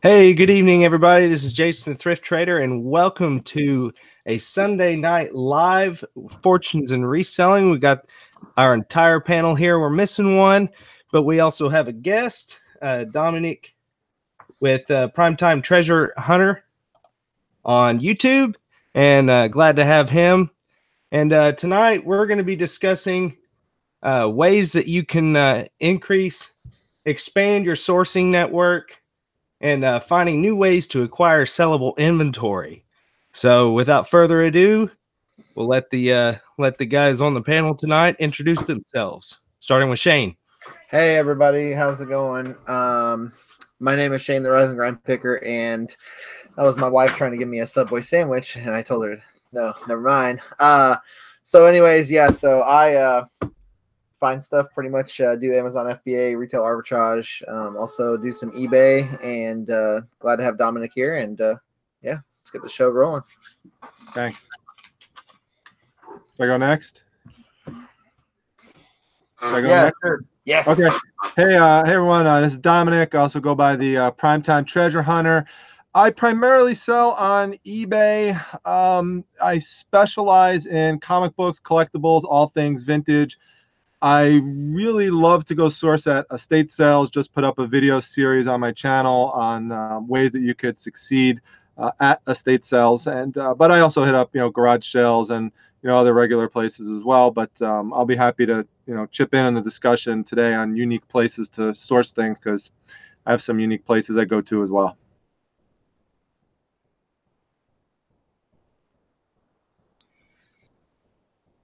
Hey, good evening, everybody. This is Jason, the Thrift Trader, and welcome to a Sunday night live Fortunes and Reselling. We got our entire panel here. We're missing one, but we also have a guest, Dominic, with Primetime Treasure Hunter on YouTube, and glad to have him. And tonight we're going to be discussing ways that you can expand your sourcing network, and finding new ways to acquire sellable inventory. So without further ado, we'll let the guys on the panel tonight introduce themselves, starting with Shane. Hey everybody, how's it going? My name is Shane, the Rise and Grind Picker, and that was my wife trying to give me a Subway sandwich, and I told her, no, never mind. So anyways, yeah, so I find stuff pretty much, do Amazon FBA, retail arbitrage, also do some eBay, and glad to have Dominic here, and yeah, let's get the show rolling. Okay. Should I go next? Next? Sure. Yes. Okay. Hey everyone, this is Dominic. I also go by the Primetime Treasure Hunter. I primarily sell on eBay. I specialize in comic books, collectibles, all things vintage. I really love to go source at estate sales. Just put up a video series on my channel on ways that you could succeed at estate sales, and but I also hit up garage sales and other regular places as well. But I'll be happy to chip in on the discussion today on unique places to source things, because I have some unique places I go to as well.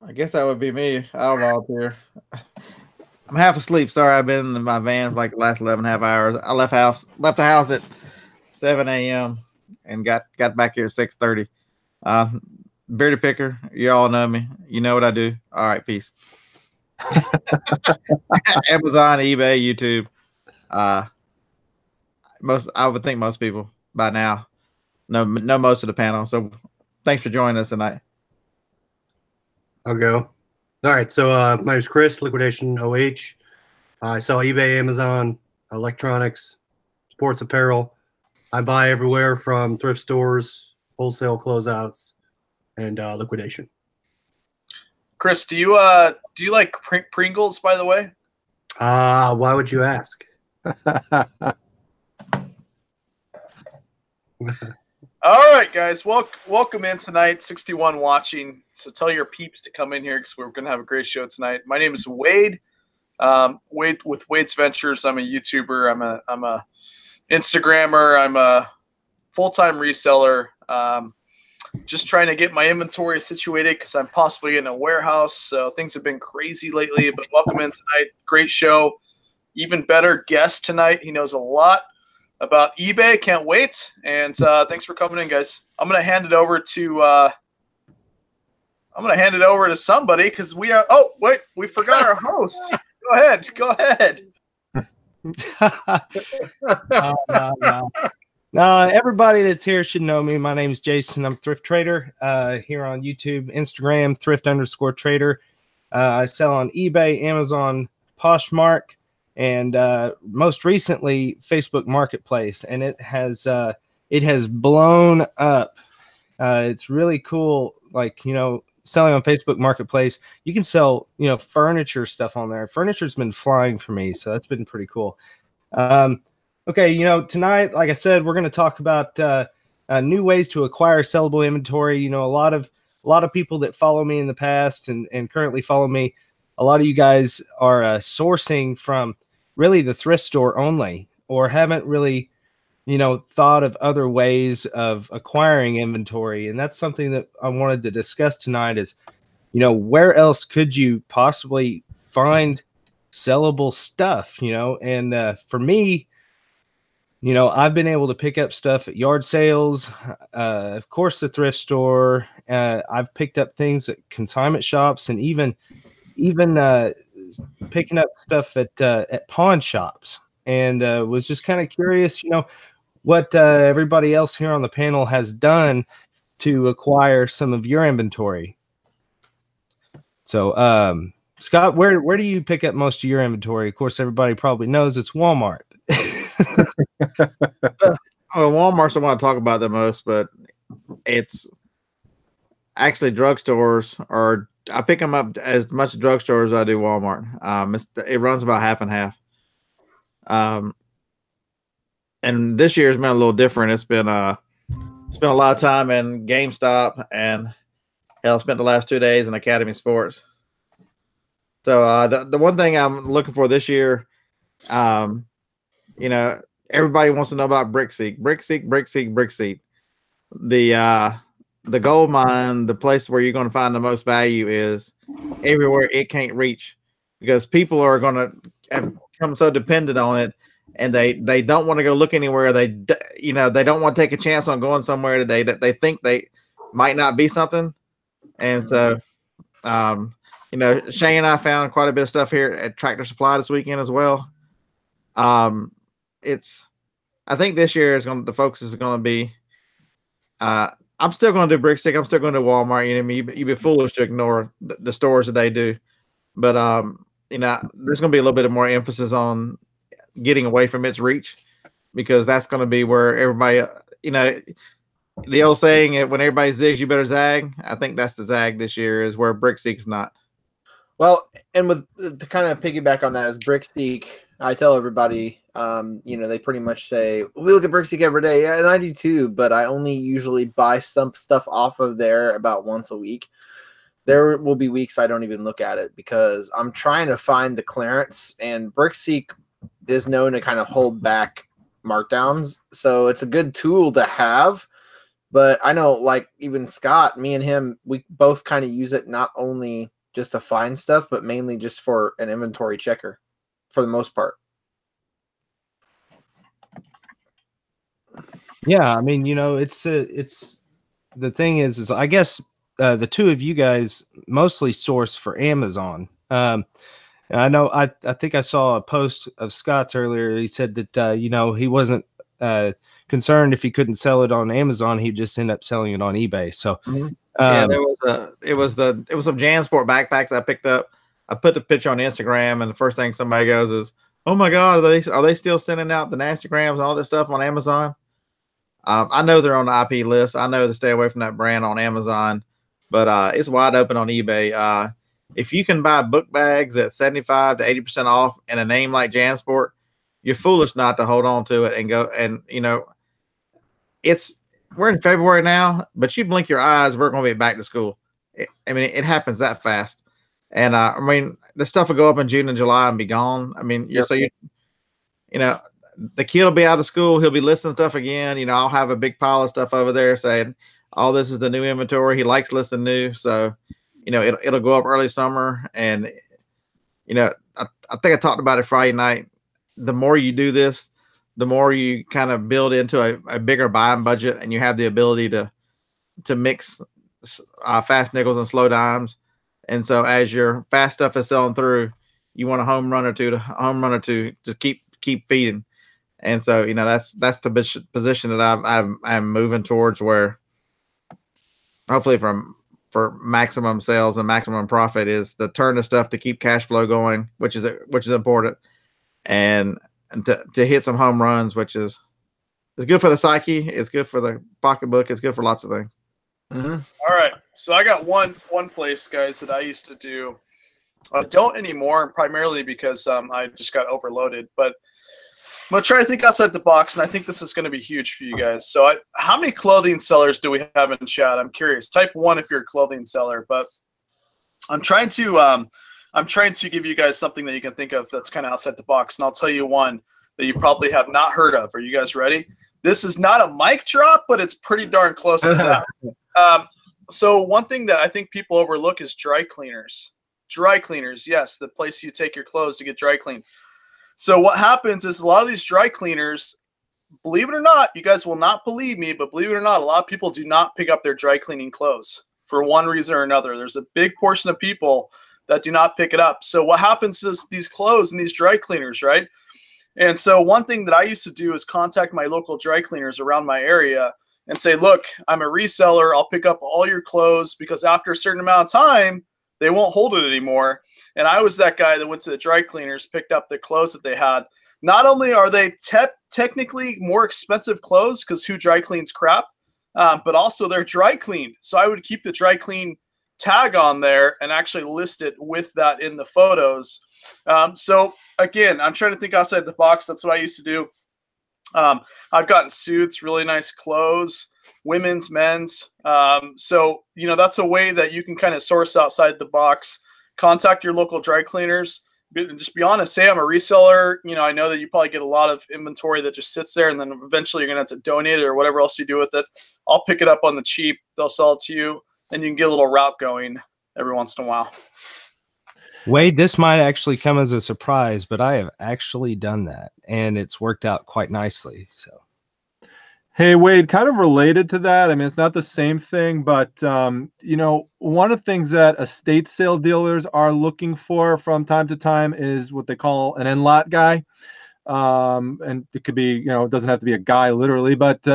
I guess that would be me. I'll volunteer. I'm half asleep. Sorry, I've been in my van for like the last 11.5 hours. I left the house at 7 a.m. and got back here at 6:30. Bearded Picker, you all know me. You know what I do. All right, peace. Amazon, eBay, YouTube. I would think most people by now know most of the panel. So thanks for joining us tonight. I'll go. All right. So my name is Chris, Liquidation OH. I sell eBay, Amazon, electronics, sports apparel. I buy everywhere from thrift stores, wholesale closeouts, and liquidation. Chris, do you like Pringles, by the way? Why would you ask? All right, guys, welcome in tonight. 61 watching, so tell your peeps to come in here because we're going to have a great show tonight. My name is Wade. Wade with Wade's Ventures. I'm a YouTuber. I'm a Instagrammer. I'm a full-time reseller. Just trying to get my inventory situated because I'm possibly in a warehouse. So things have been crazy lately. But welcome in tonight. Great show. Even better guest tonight. He knows a lot about eBay. Can't wait. And thanks for coming in, guys. I'm gonna hand it over to somebody because we are. Oh wait, we forgot our host. Go ahead. No, everybody that's here should know me. My name is Jason. I'm Thrift Trader here on YouTube, Instagram, Thrift_Trader. I sell on eBay, Amazon, Poshmark, and most recently Facebook Marketplace, and it has blown up. It's really cool. Like, selling on Facebook Marketplace, you can sell furniture stuff on there. Furniture's been flying for me, so that's been pretty cool. Okay, tonight, like I said, we're going to talk about new ways to acquire sellable inventory. A lot of people that follow me in the past and currently follow me, a lot of you guys are sourcing from really the thrift store only, or haven't really, thought of other ways of acquiring inventory. And that's something that I wanted to discuss tonight is, where else could you possibly find sellable stuff, and for me, I've been able to pick up stuff at yard sales, of course, the thrift store. I've picked up things at consignment shops, and even picking up stuff at pawn shops. And was just kind of curious, what everybody else here on the panel has done to acquire some of your inventory. So, Scott, where do you pick up most of your inventory? Of course, everybody probably knows it's Walmart. Well, Walmart's the one I talk about the most, but it's actually drugstores, or I pick them up as much drugstores as I do Walmart. It runs about half and half. And this year's been a little different. It's been a lot of time in GameStop, and hell, spent the last 2 days in Academy Sports. So the one thing I'm looking for this year, everybody wants to know about BrickSeek. The gold mine, the place where you're going to find the most value is everywhere it can't reach, because people are going to become so dependent on it, and they don't want to go look anywhere. They don't want to take a chance on going somewhere that they think they might not be something. And so, Shane and I found quite a bit of stuff here at Tractor Supply this weekend as well. I think this year the focus is going to be, I'm still going to do BrickSeek. I'm still going to do Walmart. You'd be foolish to ignore the stores that they do. But, there's going to be a little bit more emphasis on getting away from its reach, because that's going to be where everybody, the old saying, when everybody zigs, you better zag. I think that's the zag this year, is where BrickSeek's not. Well, and to kind of piggyback on that is BrickSeek. I tell everybody, they pretty much say, we look at BrickSeek every day. Yeah, and I do too, but I only usually buy some stuff off of there about once a week. There will be weeks I don't even look at it because I'm trying to find the clearance, and BrickSeek is known to kind of hold back markdowns. So it's a good tool to have. But I know, like, even Scott, me and him, we both kind of use it not only just to find stuff, but mainly just for an inventory checker for the most part. Yeah, I mean, it's the thing is I guess the two of you guys mostly source for Amazon. I know I think I saw a post of Scott's earlier. He said that he wasn't concerned if he couldn't sell it on Amazon, he'd just end up selling it on eBay. So it was some JanSport backpacks I picked up. I put the picture on Instagram, and the first thing somebody goes is, "Oh my God, are they still sending out the Nastagrams and all this stuff on Amazon?" I know they're on the IP list. I know to stay away from that brand on Amazon, but it's wide open on eBay. If you can buy book bags at 75 to 80% off in a name like JanSport, you're foolish not to hold on to it and go. And we're in February now, but you blink your eyes, we're going to be back to school. It happens that fast. And the stuff will go up in June and July and be gone. The kid will be out of school. He'll be listing stuff again. I'll have a big pile of stuff over there saying, "Oh, this is the new inventory." He likes listing new. So, it'll go up early summer. And, I think I talked about it Friday night. The more you do this, the more you kind of build into a bigger buying budget, and you have the ability to mix fast nickels and slow dimes. And so as your fast stuff is selling through, you want a home run or two to keep feeding. And so, that's the position that I'm moving towards, where hopefully for maximum sales and maximum profit is to turn the stuff to keep cash flow going, which is important, and to hit some home runs, which is good for the psyche. It's good for the pocketbook. It's good for lots of things. Mm-hmm. All right. So I got one place, guys, that I used to do. I don't anymore, primarily because I just got overloaded. But I'm going to try to think outside the box, and I think this is going to be huge for you guys. So how many clothing sellers do we have in chat? I'm curious. Type 1 if you're a clothing seller. But I'm trying to give you guys something that you can think of that's kind of outside the box, and I'll tell you one that you probably have not heard of. Are you guys ready? This is not a mic drop, but it's pretty darn close to that. So one thing that I think people overlook is dry cleaners. Dry cleaners, yes, the place you take your clothes to get dry cleaned. So what happens is a lot of these dry cleaners, believe it or not, you guys will not believe me, but believe it or not, a lot of people do not pick up their dry cleaning clothes for one reason or another. There's a big portion of people that do not pick it up. So what happens is these clothes and these dry cleaners, right? And so one thing that I used to do is contact my local dry cleaners around my area and say, look, I'm a reseller. I'll pick up all your clothes, because after a certain amount of time, they won't hold it anymore. And I was that guy that went to the dry cleaners, picked up the clothes that they had. not only are they technically more expensive clothes, because who dry cleans crap, but also they're dry cleaned. So I would keep the dry clean tag on there and actually list it with that in the photos. So again, I'm trying to think outside the box. That's what I used to do. I've gotten suits, really nice clothes, women's, men's. So, you know, that's a way that you can kind of source outside the box. Contact your local dry cleaners. Just be honest. Hey, I'm a reseller. You know, I know that you probably get a lot of inventory that just sits there, and then eventually you're going to have to donate it or whatever else you do with it. I'll pick it up on the cheap. They'll sell it to you, and you can get a little route going every once in a while. Wade, this might actually come as a surprise, but I have actually done that, and it's worked out quite nicely. So, hey, Wade, kind of related to that. I mean, it's not the same thing, but you know, one of the things that estate sale dealers are looking for from time to time is what they call an in-lot guy. And it could be, you know, it doesn't have to be a guy literally, but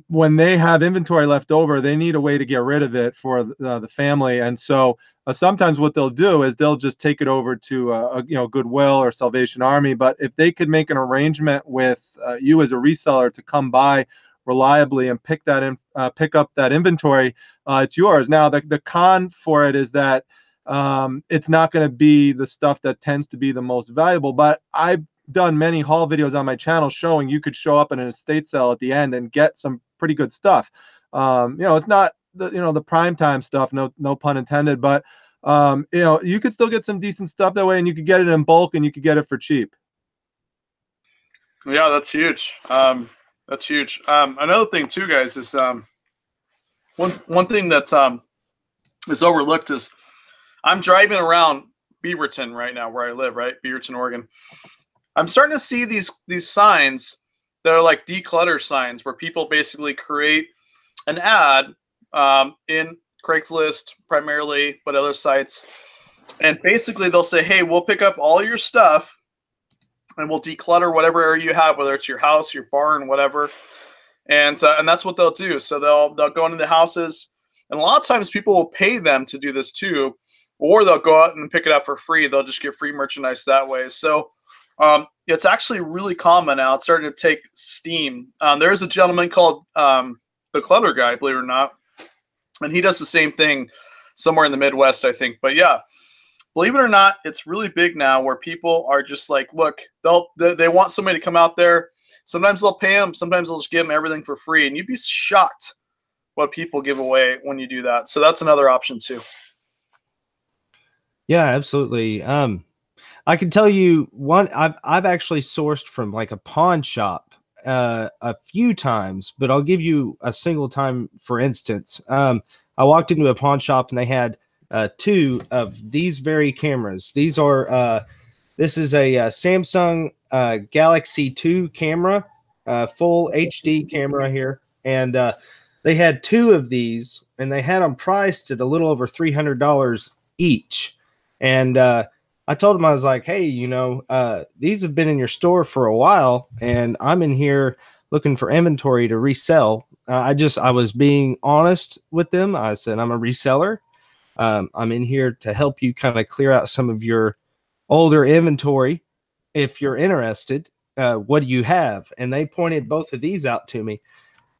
when they have inventory left over, they need a way to get rid of it for the family. And so sometimes what they'll do is they'll just take it over to you know, Goodwill or Salvation Army. But if they could make an arrangement with you as a reseller to come by reliably and pick up that inventory, it's yours. Now the con for it is that it's not going to be the stuff that tends to be the most valuable. But I've done many haul videos on my channel showing you could show up in an estate sale at the end and get some pretty good stuff. You know, it's not the prime time stuff, no pun intended, but you know, you could still get some decent stuff that way, and you could get it in bulk and you could get it for cheap. Yeah, that's huge. That's huge. Another thing too, guys, is one thing that is overlooked is I'm driving around Beaverton right now, where I live, right? Beaverton, Oregon. I'm starting to see these signs that are like declutter signs, where people basically create an ad in Craigslist primarily, but other sites. And basically they'll say, hey, we'll pick up all your stuff and we'll declutter whatever area you have, whether it's your house, your barn, whatever. And that's what they'll do. So they'll go into the houses, and a lot of times people will pay them to do this too, or they'll go out and pick it up for free. They'll just get free merchandise that way. So it's actually really common now. It's starting to take steam. There's a gentleman called the Clutter Guy, believe it or not, and he does the same thing somewhere in the Midwest, I think. But yeah, believe it or not, it's really big now, where people are just like, look, they want somebody to come out there. Sometimes they'll pay them. Sometimes they'll just give them everything for free. And you'd be shocked what people give away when you do that. So that's another option too. yeah, absolutely. I can tell you one, I've actually sourced from like a pawn shop a few times, but I'll give you a single time, for instance. I walked into a pawn shop and they had two of these very cameras. These are this is a Samsung Galaxy 2 camera, full HD camera here, and they had two of these, and they had them priced at a little over $300 each. And I told them, I was like, hey, you know, these have been in your store for a while, and I'm in here looking for inventory to resell. I was being honest with them. I said, I'm a reseller. I'm in here to help you kind of clear out some of your older inventory. If you're interested, what do you have? And they pointed both of these out to me,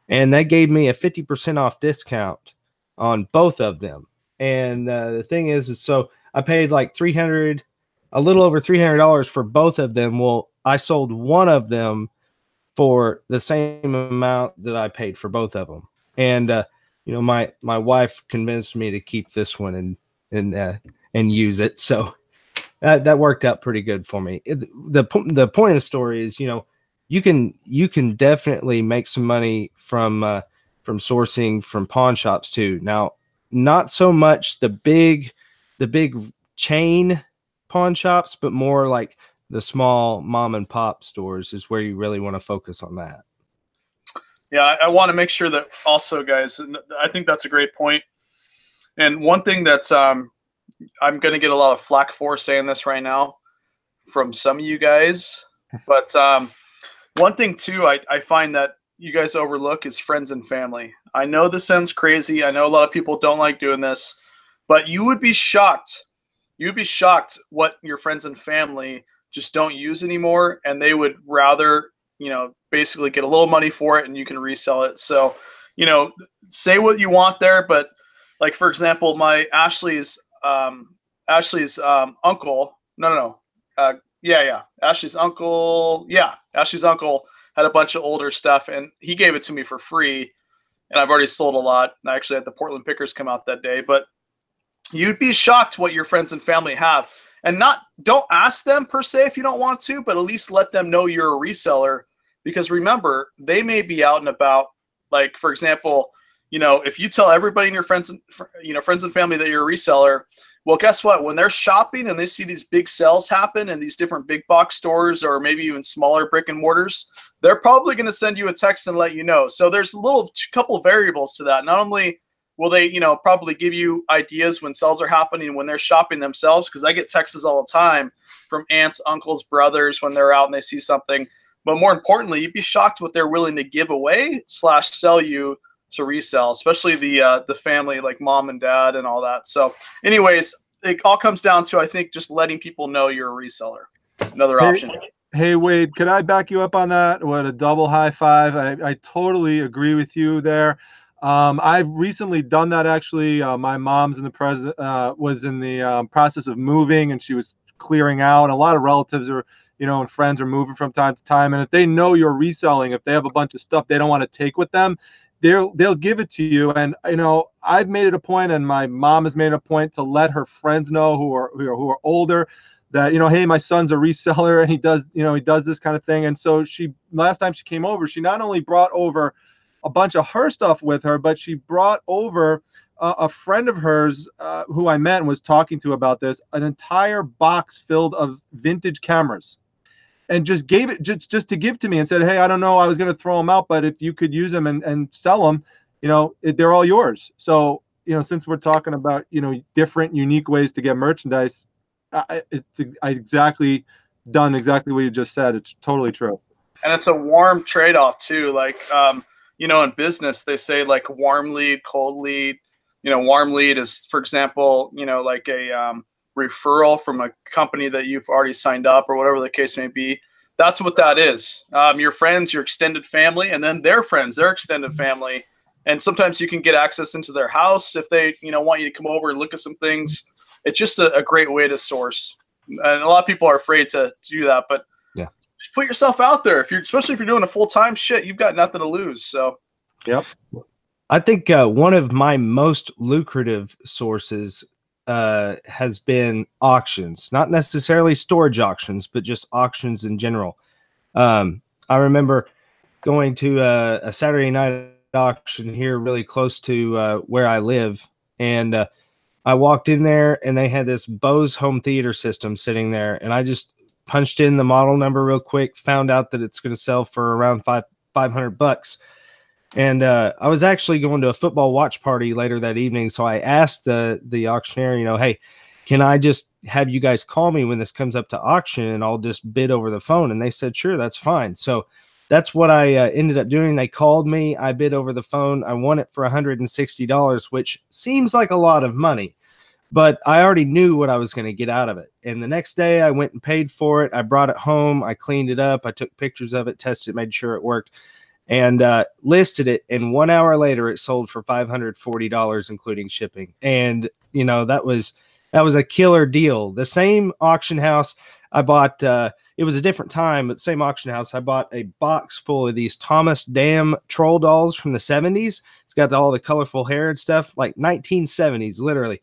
and they gave me a 50% off discount on both of them. And the thing is so I paid like a little over $300 for both of them. Well, I sold one of them for the same amount that I paid for both of them. And you know, my wife convinced me to keep this one and use it. So that worked out pretty good for me. The point of the story is, you know, you can definitely make some money from sourcing from pawn shops too. Now, not so much the big chain pawn shops, but more like the small mom and pop stores is where you really want to focus on that. Yeah, I want to make sure that also, guys, and I think that's a great point. And one thing that's I'm going to get a lot of flack for saying this right now from some of you guys, but one thing too, I find that you guys overlook is friends and family. I know this sounds crazy. I know a lot of people don't like doing this, but you would be shocked. You'd be shocked what your friends and family just don't use anymore, and they would rather, basically get a little money for it and you can resell it. So, say what you want there, but like, for example, my Ashley's uncle, Ashley's uncle had a bunch of older stuff and he gave it to me for free, and I've already sold a lot. I actually had the Portland Pickers come out that day, but you'd be shocked what your friends and family have. And don't ask them per se if you don't want to, but at least let them know you're a reseller, because remember, they may be out and about. Like, for example, if you tell everybody in your friends and family that you're a reseller, well, guess what? When they're shopping and they see these big sales happen in these different big box stores or maybe even smaller brick and mortars, they're probably going to send you a text and let you know. So there's a couple variables to that. Not only will they, probably give you ideas when sales are happening when they're shopping themselves, because I get texts all the time from aunts, uncles, brothers when they're out and they see something. But more importantly, you'd be shocked what they're willing to give away / sell you to resell, especially the family, like mom and dad and all that. So anyways, it all comes down to, I think, just letting people know you're a reseller. Another option. Hey, Wade, could I back you up on that? What a double high five. I totally agree with you there. I've recently done that, actually. My mom's was in the process of moving, and she was clearing out. A lot of relatives are, and friends are moving from time to time. And if they know you're reselling, if they have a bunch of stuff they don't want to take with them, they'll give it to you. And I've made it a point, and my mom has made it a point to let her friends know who are older, that hey, my son's a reseller and he does this kind of thing. And so last time she came over, she not only brought over a bunch of her stuff with her, but she brought over a friend of hers who I met and was talking to about this, an entire box filled of vintage cameras, and just gave it just to give to me and said, hey, I don't know, I was going to throw them out, but if you could use them and sell them, they're all yours. So, since we're talking about, different unique ways to get merchandise, I done exactly what you just said. It's totally true. And it's a warm trade-off too. Like, in business, they say like warm lead, cold lead. Warm lead is, for example, like a referral from a company that you've already signed up or whatever the case may be. That's what that is. Your friends, your extended family, and then their friends, their extended family. And sometimes you can get access into their house if they, want you to come over and look at some things. It's just a great way to source. And a lot of people are afraid to do that, but just put yourself out there. Especially if you're doing a full-time shit, you've got nothing to lose. So, yep. I think one of my most lucrative sources has been auctions, not necessarily storage auctions, but just auctions in general. I remember going to a Saturday night auction here really close to where I live, and I walked in there and they had this Bose home theater system sitting there, and I just punched in the model number real quick, found out that it's going to sell for around $500. And I was actually going to a football watch party later that evening, so I asked the auctioneer, hey, can I just have you guys call me when this comes up to auction and I'll just bid over the phone? And they said, sure, that's fine. So that's what I ended up doing. They called me, I bid over the phone. I won it for $160, which seems like a lot of money, but I already knew what I was going to get out of it. And the next day I went and paid for it. I brought it home. I cleaned it up. I took pictures of it, tested it, made sure it worked, and listed it. And 1 hour later, it sold for $540, including shipping. And, that was a killer deal. The same auction house I bought, it was a different time, but same auction house, I bought a box full of these Thomas Dam troll dolls from the 70s. It's got all the colorful hair and stuff, like 1970s, literally.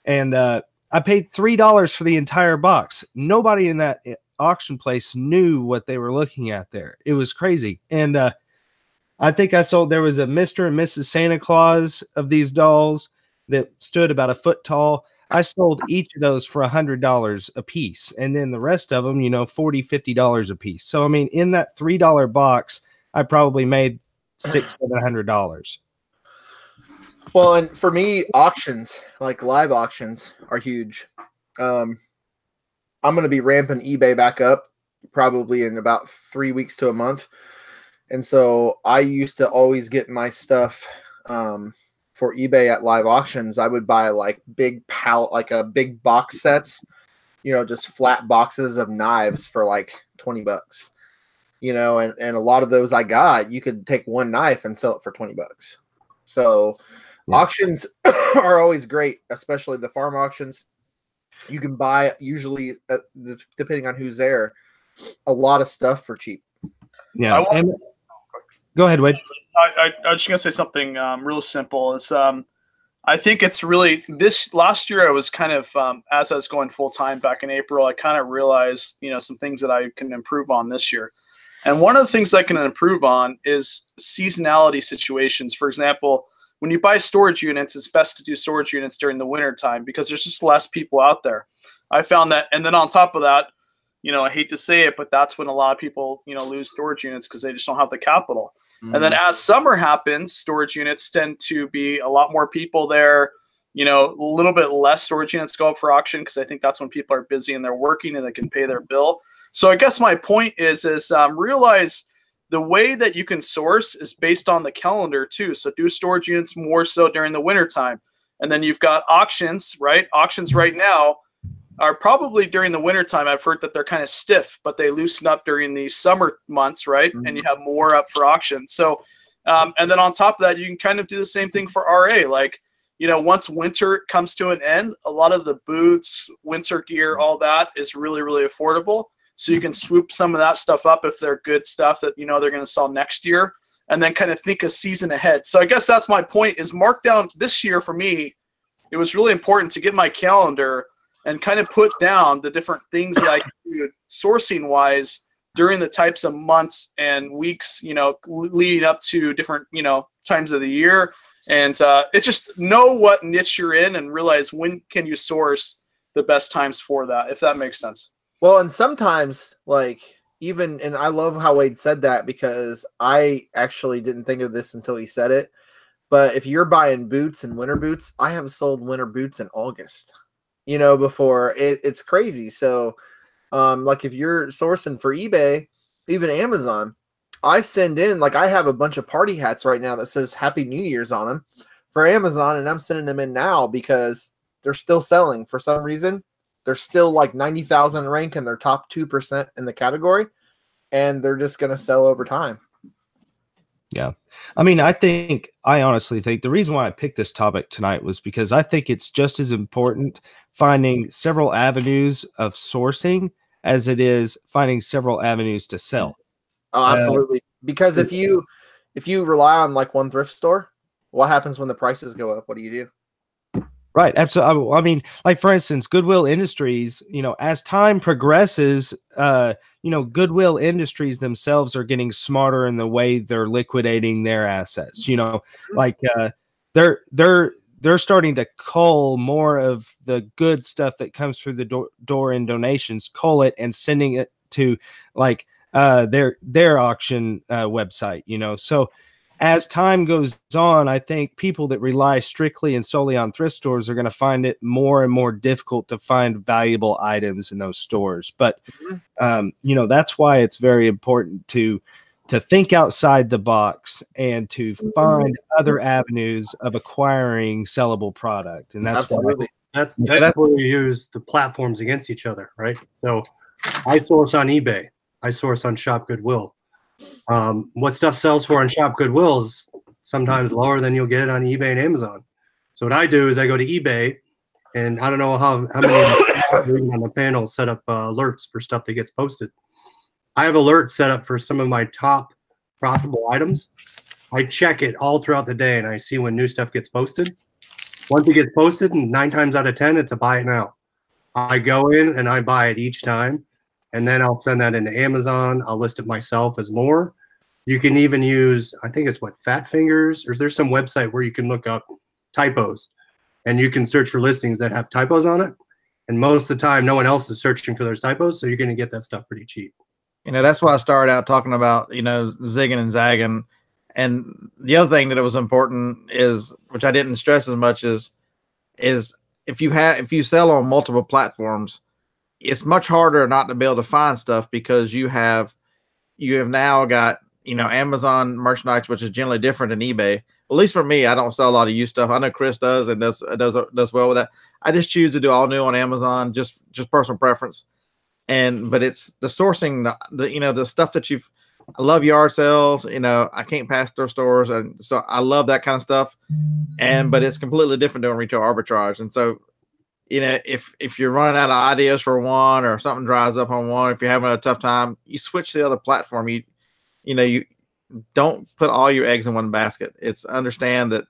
And I paid $3 for the entire box. Nobody in that auction place knew what they were looking at there. It was crazy. And I think there was a Mr. and Mrs. Santa Claus of these dolls that stood about a foot tall. I sold each of those for $100 a piece. And then the rest of them, $40, $50 a piece. So, in that $3 box, I probably made $600, $700. Well, and for me, auctions, like live auctions, are huge. I'm going to be ramping eBay back up probably in about 3 weeks to a month. And so I used to always get my stuff for eBay at live auctions. I would buy like big pallet, like a big box sets just flat boxes of knives for like $20. And a lot of those you could take one knife and sell it for $20. So auctions are always great, especially the farm auctions. You can buy, usually, depending on who's there, a lot of stuff for cheap. Yeah. Go ahead, Wade. I was just going to say something real simple. Is I think it's really, this last year I was kind of, as I was going full time back in April, I kind of realized, some things that I can improve on this year. And one of the things I can improve on is seasonality situations. For example, when you buy storage units, it's best to do storage units during the winter time because there's just less people out there. I found that. And then on top of that, I hate to say it, but that's when a lot of people, lose storage units because they just don't have the capital. Mm. And then as summer happens, storage units tend to be a lot more people there, a little bit less storage units go up for auction because I think that's when people are busy and they're working and they can pay their bill. So I guess my point is realize the way that you can source is based on the calendar too. So do storage units more so during the winter time. And then you've got auctions, right? Auctions right now are probably during the winter time. I've heard that they're kind of stiff, but they loosen up during the summer months, right? Mm-hmm. And you have more up for auction. So, and then on top of that, you can kind of do the same thing for RA. Like, once winter comes to an end, a lot of the boots, winter gear, all that is really, really affordable. So you can swoop some of that stuff up if they're good stuff that, they're going to sell next year, and then kind of think a season ahead. So I guess that's my point is markdown this year for me. It was really important to get my calendar and kind of put down the different things that I can do sourcing wise during the types of months and weeks, leading up to different, times of the year. And it's just know what niche you're in and realize when can you source the best times for that, if that makes sense. Well, and sometimes and I love how Wade said that because I actually didn't think of this until he said it. But if you're buying boots and winter boots, I have sold winter boots in August, before it's crazy. So if you're sourcing for eBay, even Amazon, I send in, I have a bunch of party hats right now that says Happy New Year's on them for Amazon. And I'm sending them in now because they're still selling for some reason. They're still 90,000 rank and they're top 2% in the category, and they're just going to sell over time. Yeah. I honestly think the reason why I picked this topic tonight was because I think it's just as important finding several avenues of sourcing as it is finding several avenues to sell. Oh, absolutely. Because if you rely on one thrift store, what happens when the prices go up? What do you do? Right. Absolutely. For instance, Goodwill Industries, as time progresses, Goodwill Industries themselves are getting smarter in the way they're liquidating their assets. They're starting to cull more of the good stuff that comes through the door in donations, cull it and sending it to their auction website, So as time goes on, I think people that rely strictly and solely on thrift stores are going to find it more and more difficult to find valuable items in those stores. But, that's why it's very important to think outside the box and to find other avenues of acquiring sellable product. And that's absolutely. That's where we use the platforms against each other, right? So I source on eBay. I source on Shop Goodwill. What stuff sells for on Shop Goodwill is sometimes lower than you'll get on eBay and Amazon. So what I do is I go to eBay, and I don't know how many on the panel set up alerts for stuff that gets posted. I have alerts set up for some of my top profitable items. I check it all throughout the day, and I see when new stuff gets posted. Once it gets posted, 9 times out of 10, it's a buy it now. I go in and I buy it each time, and then I'll send that into Amazon. I'll list it myself as more. You can even use, I think it's Fat Fingers, or there's some website where you can look up typos, and you can search for listings that have typos on it. And most of the time, no one else is searching for those typos, so you're going to get that stuff pretty cheap. That's why I started out talking about, zigging and zagging. And the other thing that it was important is, which I didn't stress as much, is if you sell on multiple platforms, it's much harder not to be able to find stuff because you have now got, Amazon merchandise, which is generally different than eBay. At least for me, I don't sell a lot of used stuff. I know Chris does and does well with that. I just choose to do all new on Amazon just just personal preference. But it's the sourcing, the stuff that I love yard sales. I can't pass thrift stores, and so I love that kind of stuff. But it's completely different doing retail arbitrage. And so, if you're running out of ideas for one, or something dries up on one, if you're having a tough time, you switch to the other platform. You don't put all your eggs in one basket. It's understand that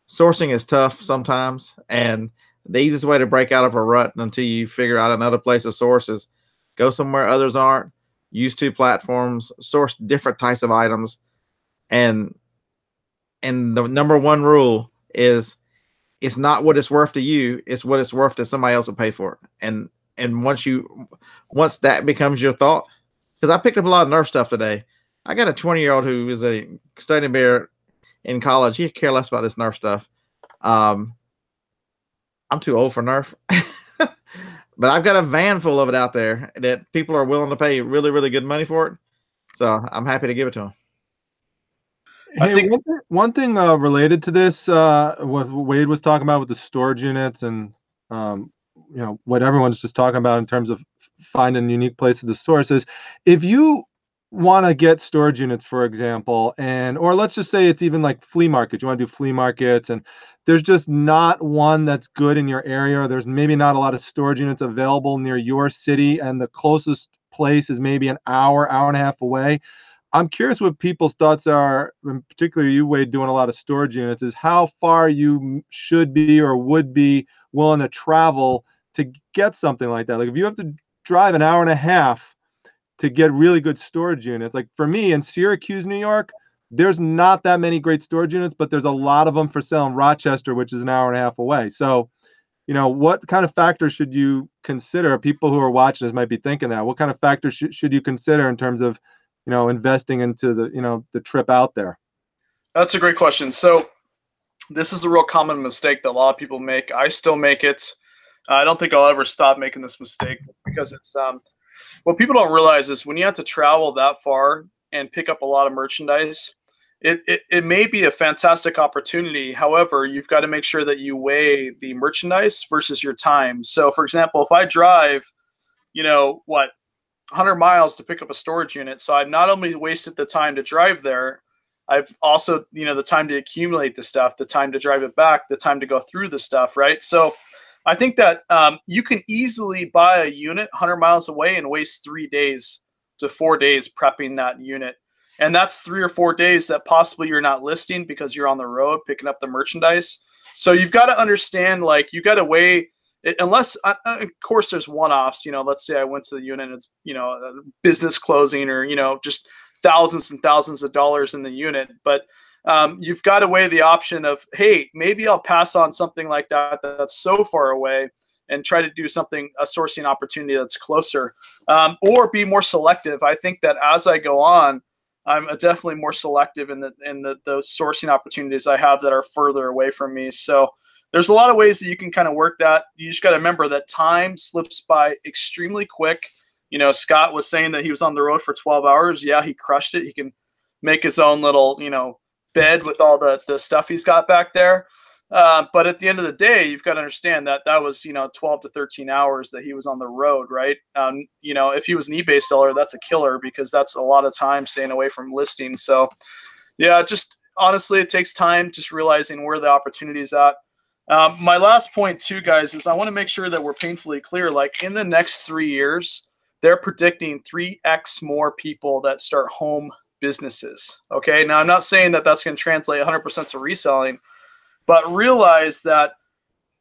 sourcing is tough sometimes, and the easiest way to break out of a rut until you figure out another place of source is go somewhere others aren't, use 2 platforms, source different types of items. And the number one rule is it's not what it's worth to you, it's what it's worth to somebody else will pay for it. And once that becomes your thought, because I picked up a lot of Nerf stuff today. I got a 20-year-old who is a custodian bear in college. He care less about this Nerf stuff. I'm too old for Nerf. But I've got a van full of it out there that people are willing to pay really, really good money for it. So I'm happy to give it to them. Hey, I think one thing related to this, what Wade was talking about with the storage units, and what everyone's just talking about in terms of finding unique places to source is, if you want to get storage units, for example, or let's just say it's even like flea markets. You want to do flea markets, and there's just not one that's good in your area, or there's maybe not a lot of storage units available near your city, and the closest place is maybe an hour and a half away. I'm curious what people's thoughts are, in particular you, Wade, doing a lot of storage units, is how far you should be or would be willing to travel to get something like that. Like if you have to drive an hour and a half to get really good storage units, like for me in Syracuse, New York, there's not that many great storage units, but there's a lot of them for sale in Rochester, which is an hour and a half away. So, what kind of factors should you consider? People who are watching this might be thinking that. What kind of factors should you consider in terms of, investing into the trip out there? That's a great question. So this is a real common mistake that a lot of people make. I still make it. I don't think I'll ever stop making this mistake, because it's what people don't realize is when you have to travel that far and pick up a lot of merchandise, it may be a fantastic opportunity. However, you've got to make sure that you weigh the merchandise versus your time. So for example, if I drive, 100 miles to pick up a storage unit, so I've not only wasted the time to drive there, I've also, the time to accumulate the stuff, the time to drive it back, the time to go through the stuff, right? So I think that you can easily buy a unit 100 miles away and waste 3 days to 4 days prepping that unit. And that's 3 or 4 days that possibly you're not listing because you're on the road picking up the merchandise. So you've got to understand, like, you got to weigh, unless, of course, there's one-offs. Let's say I went to the unit and it's, a business closing, or, just thousands and thousands of dollars in the unit. But you've got to weigh the option of, hey, maybe I'll pass on something like that that's so far away and try to do a sourcing opportunity that's closer, or be more selective. I think that as I go on, I'm definitely more selective in those sourcing opportunities I have that are further away from me. So there's a lot of ways that you can kind of work that. You just got to remember that time slips by extremely quick. Scott was saying that he was on the road for 12 hours. Yeah, he crushed it. He can make his own little, bed with all the stuff he's got back there. But at the end of the day, you've got to understand that was, 12 to 13 hours that he was on the road, right? If he was an eBay seller, that's a killer, because that's a lot of time staying away from listings. So yeah, just honestly, it takes time, just realizing where the opportunity is at. My last point too, guys, is I want to make sure that we're painfully clear. Like in the next 3 years, they're predicting 3x more people that start home businesses. Okay. Now I'm not saying that that's going to translate 100% to reselling, but realize that,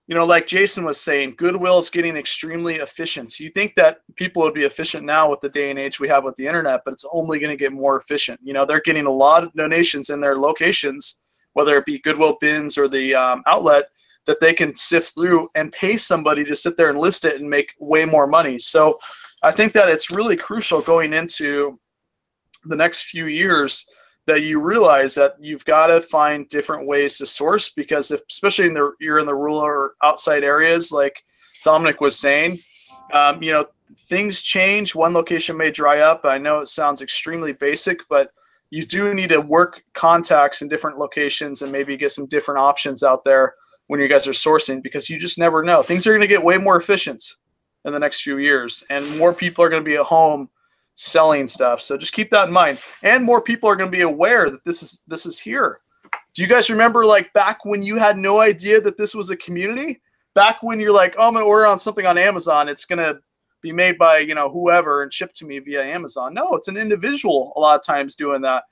like Jason was saying, Goodwill is getting extremely efficient. So you think that people would be efficient now with the day and age we have with the internet, but it's only going to get more efficient. They're getting a lot of donations in their locations, whether it be Goodwill bins or the outlet, that they can sift through and pay somebody to sit there and list it and make way more money. So I think that it's really crucial going into the next few years that you realize that you've got to find different ways to source, because especially you're in the rural or outside areas, like Dominic was saying, things change. One location may dry up. I know it sounds extremely basic, but you do need to work contacts in different locations and maybe get some different options out there when you guys are sourcing, because you just never know. Things are going to get way more efficient. in the next few years, and more people are going to be at home selling stuff. So just keep that in mind. And more people are going to be aware that this is here. Do you guys remember like back when you had no idea that this was a community? Back when you're like, oh, I'm going to order on something on Amazon. It's going to be made by, whoever and shipped to me via Amazon. No, it's an individual a lot of times doing that.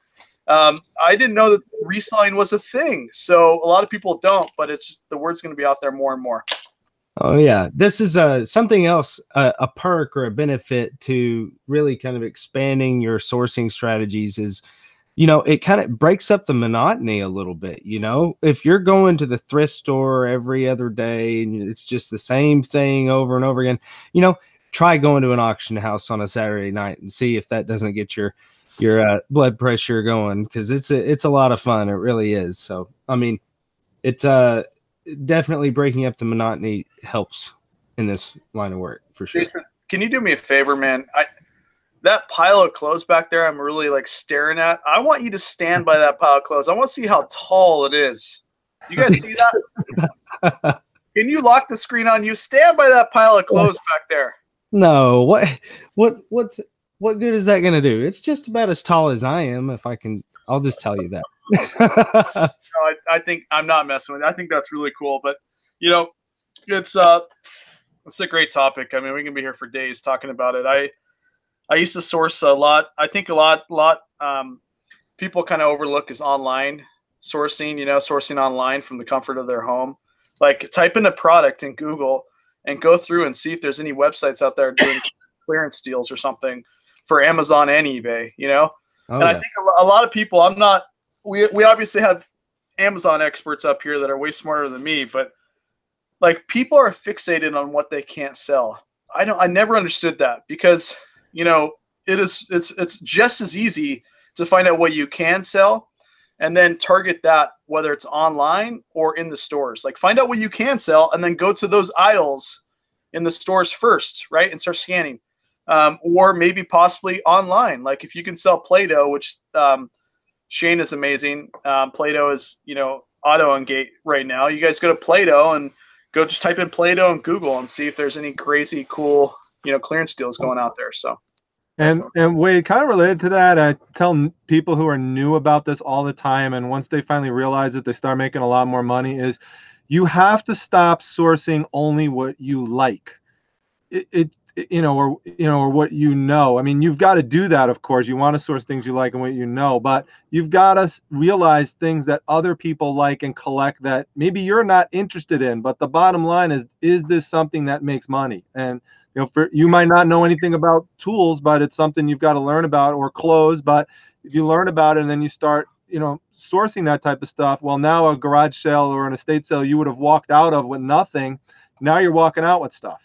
I didn't know that reselling was a thing. So a lot of people don't, but the word's going to be out there more and more. Oh yeah, this is something else, a perk or a benefit to really kind of expanding your sourcing strategies is, it kind of breaks up the monotony a little bit. If you're going to the thrift store every other day and it's just the same thing over and over again, try going to an auction house on a Saturday night and see if that doesn't get your blood pressure going, because it's a lot of fun. It really is. So I mean, it's definitely breaking up the monotony helps in this line of work for sure. Jason, can you do me a favor, man? That pile of clothes back there, I'm really like staring at. I want you to stand by that pile of clothes. I want to see how tall it is. You guys see that? Can you lock the screen on you? Stand by that pile of clothes back there. No, what good is that going to do? It's just about as tall as I am. I'll just tell you that. No, I think I'm not messing with it. I think that's really cool, but it's a great topic. I mean, we can be here for days talking about it. I used to source a lot. I think a lot people kind of overlook is online sourcing, sourcing online from the comfort of their home. Like type in a product in Google and go through and see if there's any websites out there doing clearance deals or something for Amazon and eBay, Oh, and I think a lot of people, we obviously have Amazon experts up here that are way smarter than me, but like people are fixated on what they can't sell. I never understood that, because, it's just as easy to find out what you can sell and then target that, whether it's online or in the stores. Like find out what you can sell and then go to those aisles in the stores first, right? And start scanning. Or maybe possibly online. Like if you can sell Play-Doh, which Shane is amazing. Play-Doh is, auto on gate right now. You guys go to Play-Doh and go just type in Play-Doh in Google and see if there's any crazy cool, clearance deals going out there. So. And Wade, kind of related to that, I tell people who are new about this all the time, and once they finally realize it, they start making a lot more money, is you have to stop sourcing only what you like. Or what I mean, you've got to do that, of course. You want to source things you like and what but you've got to realize things that other people like and collect that maybe you're not interested in. But the bottom line is this something that makes money? And you might not know anything about tools, but it's something you've got to learn about, or clothes. But if you learn about it and then you start, sourcing that type of stuff, well, now a garage sale or an estate sale you would have walked out of with nothing, now you're walking out with stuff.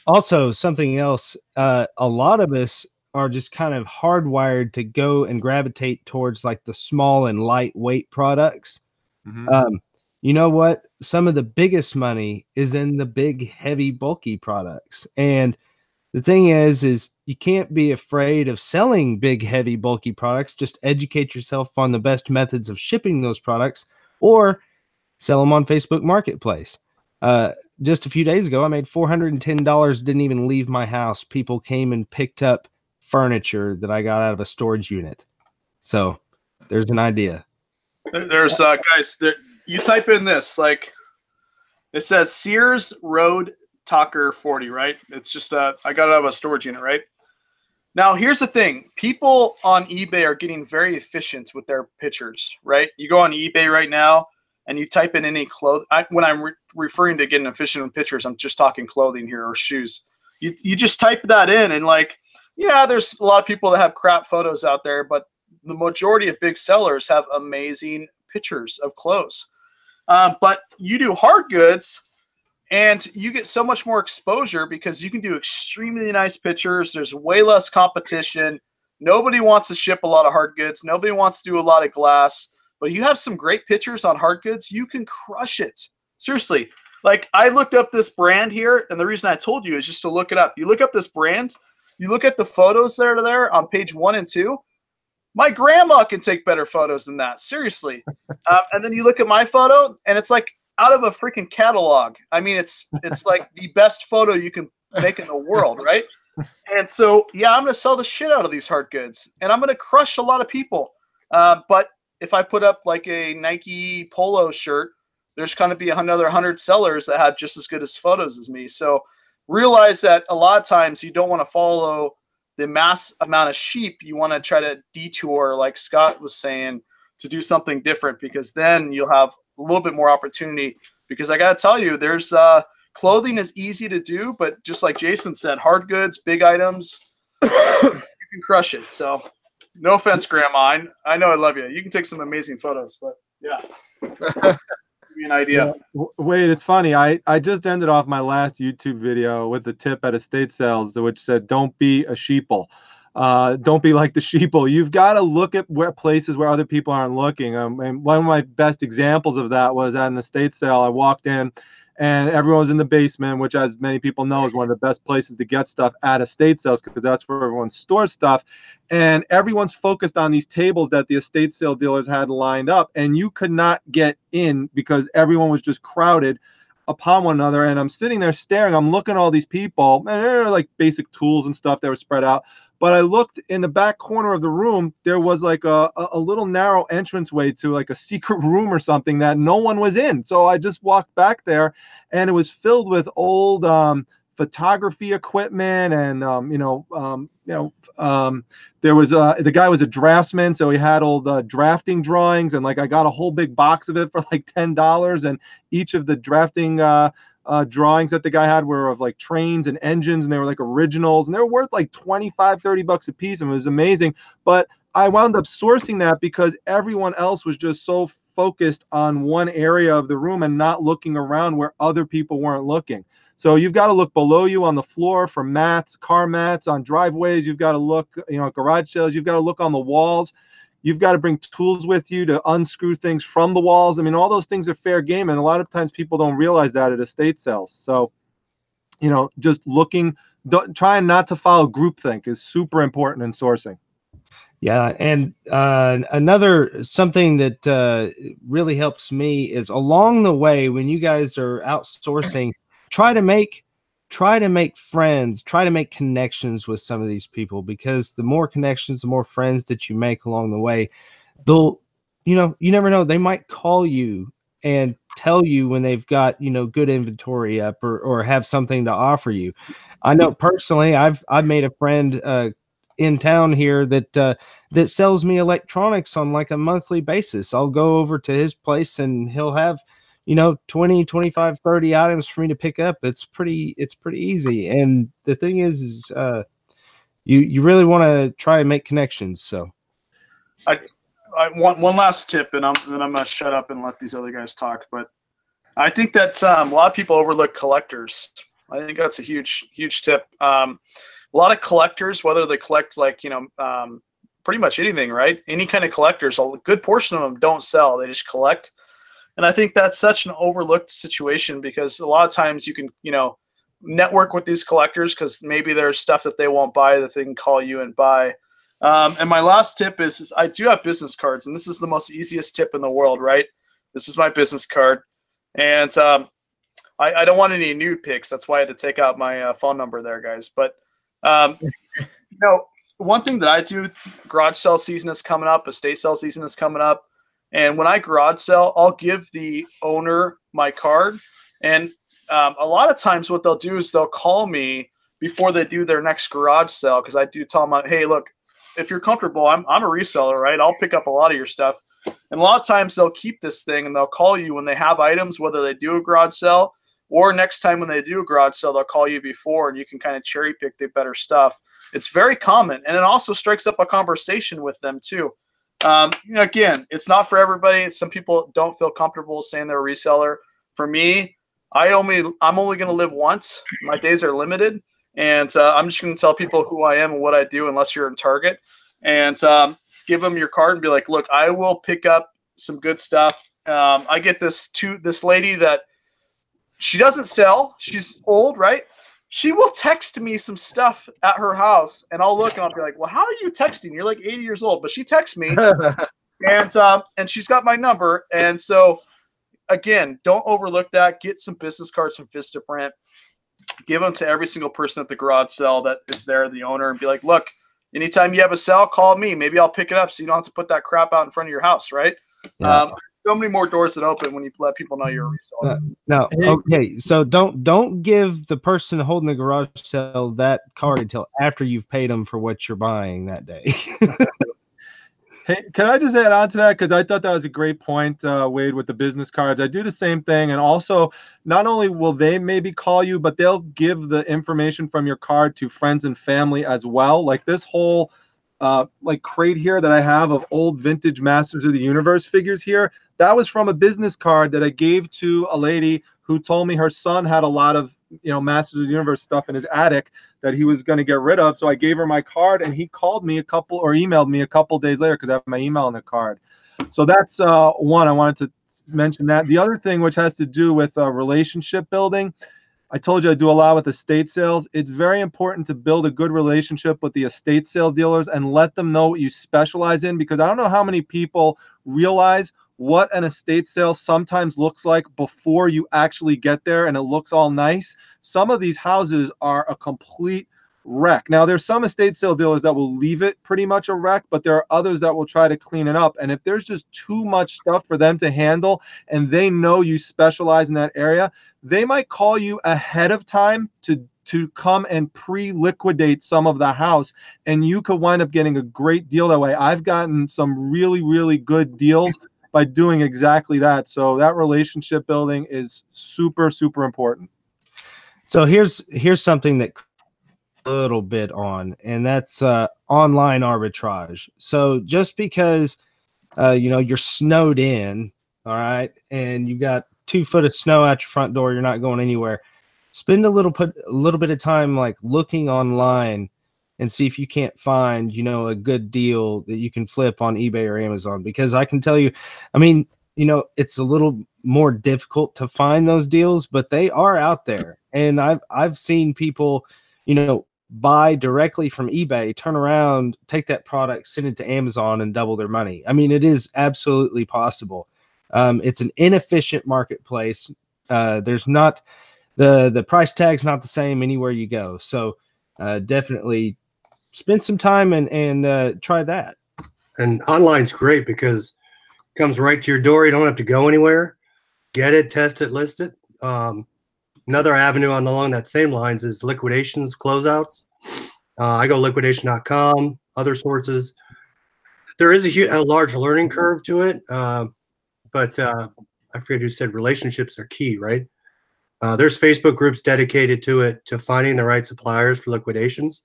Also, something else, a lot of us are just kind of hardwired to go and gravitate towards like the small and lightweight products. Mm-hmm. You know what? Some of the biggest money is in the big, heavy, bulky products. And the thing is you can't be afraid of selling big, heavy, bulky products. Just educate yourself on the best methods of shipping those products, or sell them on Facebook Marketplace. Just a few days ago, I made $410. Didn't even leave my house. People came and picked up furniture that I got out of a storage unit. So there's an idea. There's guys, you type in this, like it says Sears Road Talker 40, right? It's just I got it out of a storage unit, right? Now here's the thing: people on eBay are getting very efficient with their pictures, right? You go on eBay right now and you type in any clothing. When I'm referring to getting efficient with pictures, I'm just talking clothing here, or shoes. You just type that in, and like, yeah, there's a lot of people that have crap photos out there, but the majority of big sellers have amazing pictures of clothes. But you do hard goods and you get so much more exposure because you can do extremely nice pictures. There's way less competition. Nobody wants to ship a lot of hard goods. Nobody wants to do a lot of glass, but you have some great pictures on hard goods. You can crush it. Seriously. Like I looked up this brand here, and the reason I told you is just to look it up. You look up this brand, you look at the photos that are there on page 1 and 2. My grandma can take better photos than that. Seriously. And then you look at my photo and it's like out of a freaking catalog. I mean, it's like the best photo you can make in the world, right? And so, yeah, I'm going to sell the shit out of these hard goods, and I'm going to crush a lot of people. But if I put up like a Nike polo shirt, there's going to be another 100 sellers that have just as good as photos as me. So realize that a lot of times you don't want to follow the mass amount of sheep. You want to try to detour, like Scott was saying, to do something different, because then you'll have a little bit more opportunity. Because I got to tell you, there's clothing is easy to do, but just like Jason said, hard goods, big items, you can crush it. So no offense, Grandma. I know I love you. You can take some amazing photos, but yeah. Give me an idea. Yeah. Wait, it's funny. I just ended off my last YouTube video with the tip at estate sales, which said, don't be a sheeple. Don't be like the sheeple. You've got to look at places where other people aren't looking. And one of my best examples of that was at an estate sale. I walked in and everyone was in the basement, which, as many people know, is one of the best places to get stuff at estate sales, because that's where everyone stores stuff. And everyone's focused on these tables that the estate sale dealers had lined up, and you could not get in because everyone was just crowded upon one another. And I'm sitting there staring, I'm looking at all these people, and they're like basic tools and stuff that were spread out. But I looked in the back corner of the room, there was like a little narrow entranceway to like a secret room or something that no one was in. So I just walked back there, and it was filled with old photography equipment, and there was the guy was a draftsman, so he had old drafting drawings, and like I got a whole big box of it for like $10, and each of the drafting drawings that the guy had were of like trains and engines, and they were like originals, and they were worth like $25-30 a piece, and it was amazing. But I wound up sourcing that because everyone else was just so focused on one area of the room and not looking around where other people weren't looking. So you've got to look below you on the floor for mats, car mats, on driveways. You've got to look, at garage sales. You've got to look on the walls. You've got to bring tools with you to unscrew things from the walls. I mean, all those things are fair game, and a lot of times people don't realize that at estate sales. So, just looking, trying not to follow groupthink is super important in sourcing. Yeah, and something that really helps me is along the way when you guys are outsourcing, try to make friends, try to make connections with some of these people, because the more connections, the more friends that you make along the way, they'll, you never know, they might call you and tell you when they've got, good inventory up or have something to offer you. I know personally, I've made a friend in town here that sells me electronics on like a monthly basis. I'll go over to his place and he'll have 20, 25, 30 items for me to pick up. It's pretty easy. And the thing is you really want to try and make connections. So I want one last tip, and then I'm going to shut up and let these other guys talk. But I think that a lot of people overlook collectors. I think that's a huge tip. A lot of collectors, whether they collect like, pretty much anything, right? Any kind of collectors, a good portion of them don't sell. They just collect. And I think that's such an overlooked situation, because a lot of times you can, network with these collectors because maybe there's stuff that they won't buy that they can call you and buy. And my last tip is I do have business cards, and this is the most easiest tip in the world, right? This is my business card. And I don't want any nude pics. That's why I had to take out my phone number there, guys. But, one thing that I do, garage sale season is coming up, estate sale season is coming up. And when I garage sell, I'll give the owner my card. And a lot of times what they'll do is they'll call me before they do their next garage sale, because I do tell them, hey, look, if you're comfortable, I'm a reseller, right? I'll pick up a lot of your stuff. And a lot of times they'll keep this thing and they'll call you when they have items, whether they do a garage sale or next time when they do a garage sale, they'll call you before, and you can kind of cherry pick the better stuff. It's very common. And it also strikes up a conversation with them too. Again, it's not for everybody. Some people don't feel comfortable saying they're a reseller. For me, I'm only going to live once. My days are limited, and I'm just going to tell people who I am and what I do, unless you're in Target, and give them your card and be like, look, I will pick up some good stuff. I get this lady that she doesn't sell. She's old, right? She will text me some stuff at her house, and I'll look and I'll be like, well, how are you texting? You're like 80 years old, but she texts me and she's got my number. And so again, don't overlook that. Get some business cards from Vistaprint. give them to every single person at the garage sale that is there, the owner, and be like, look, anytime you have a sale, call me. Maybe I'll pick it up so you don't have to put that crap out in front of your house, right? Yeah. So many more doors that open when you let people know you're a reseller. No, okay. So don't give the person holding the garage sale that card until after you've paid them for what you're buying that day. Hey, can I just add on to that? Because I thought that was a great point, Wade, with the business cards. I do the same thing. And also, not only will they maybe call you, but they'll give the information from your card to friends and family as well. Like this whole like crate here that I have of old vintage Masters of the Universe figures here, that was from a business card that I gave to a lady who told me her son had a lot of, Masters of the Universe stuff in his attic that he was going to get rid of. So I gave her my card, and he called me emailed me a couple days later because I have my email on the card. So that's one I wanted to mention that. The other thing, which has to do with relationship building, I told you I do a lot with estate sales. It's very important to build a good relationship with the estate sale dealers and let them know what you specialize in, because I don't know how many people realize what an estate sale sometimes looks like before you actually get there and it looks all nice. Some of these houses are a complete wreck. Now, there's some estate sale dealers that will leave it pretty much a wreck, but there are others that will try to clean it up. And if there's just too much stuff for them to handle and they know you specialize in that area, they might call you ahead of time to come and pre-liquidate some of the house, and you could wind up getting a great deal that way. I've gotten some really, really good deals by doing exactly that. So that relationship building is super, super important. So here's something that a little bit on, and that's online arbitrage. So just because you're snowed in, all right, and you got 2 foot of snow at your front door, you're not going anywhere. Spend a little bit of time like looking online and see if you can't find, a good deal that you can flip on eBay or Amazon. Because I can tell you, I mean, it's a little more difficult to find those deals, but they are out there. And I've seen people, buy directly from eBay, turn around, take that product, send it to Amazon and double their money. I mean, it is absolutely possible. It's an inefficient marketplace. There's not the price tag's not the same anywhere you go. So definitely spend some time and try that. And online's great because it comes right to your door. You don't have to go anywhere. Get it, test it, list it. Another avenue along that same lines is liquidations, closeouts. I go liquidation.com, other sources. There is a large learning curve to it, but I forget who said relationships are key, right? There's Facebook groups dedicated to it, to finding the right suppliers for liquidations.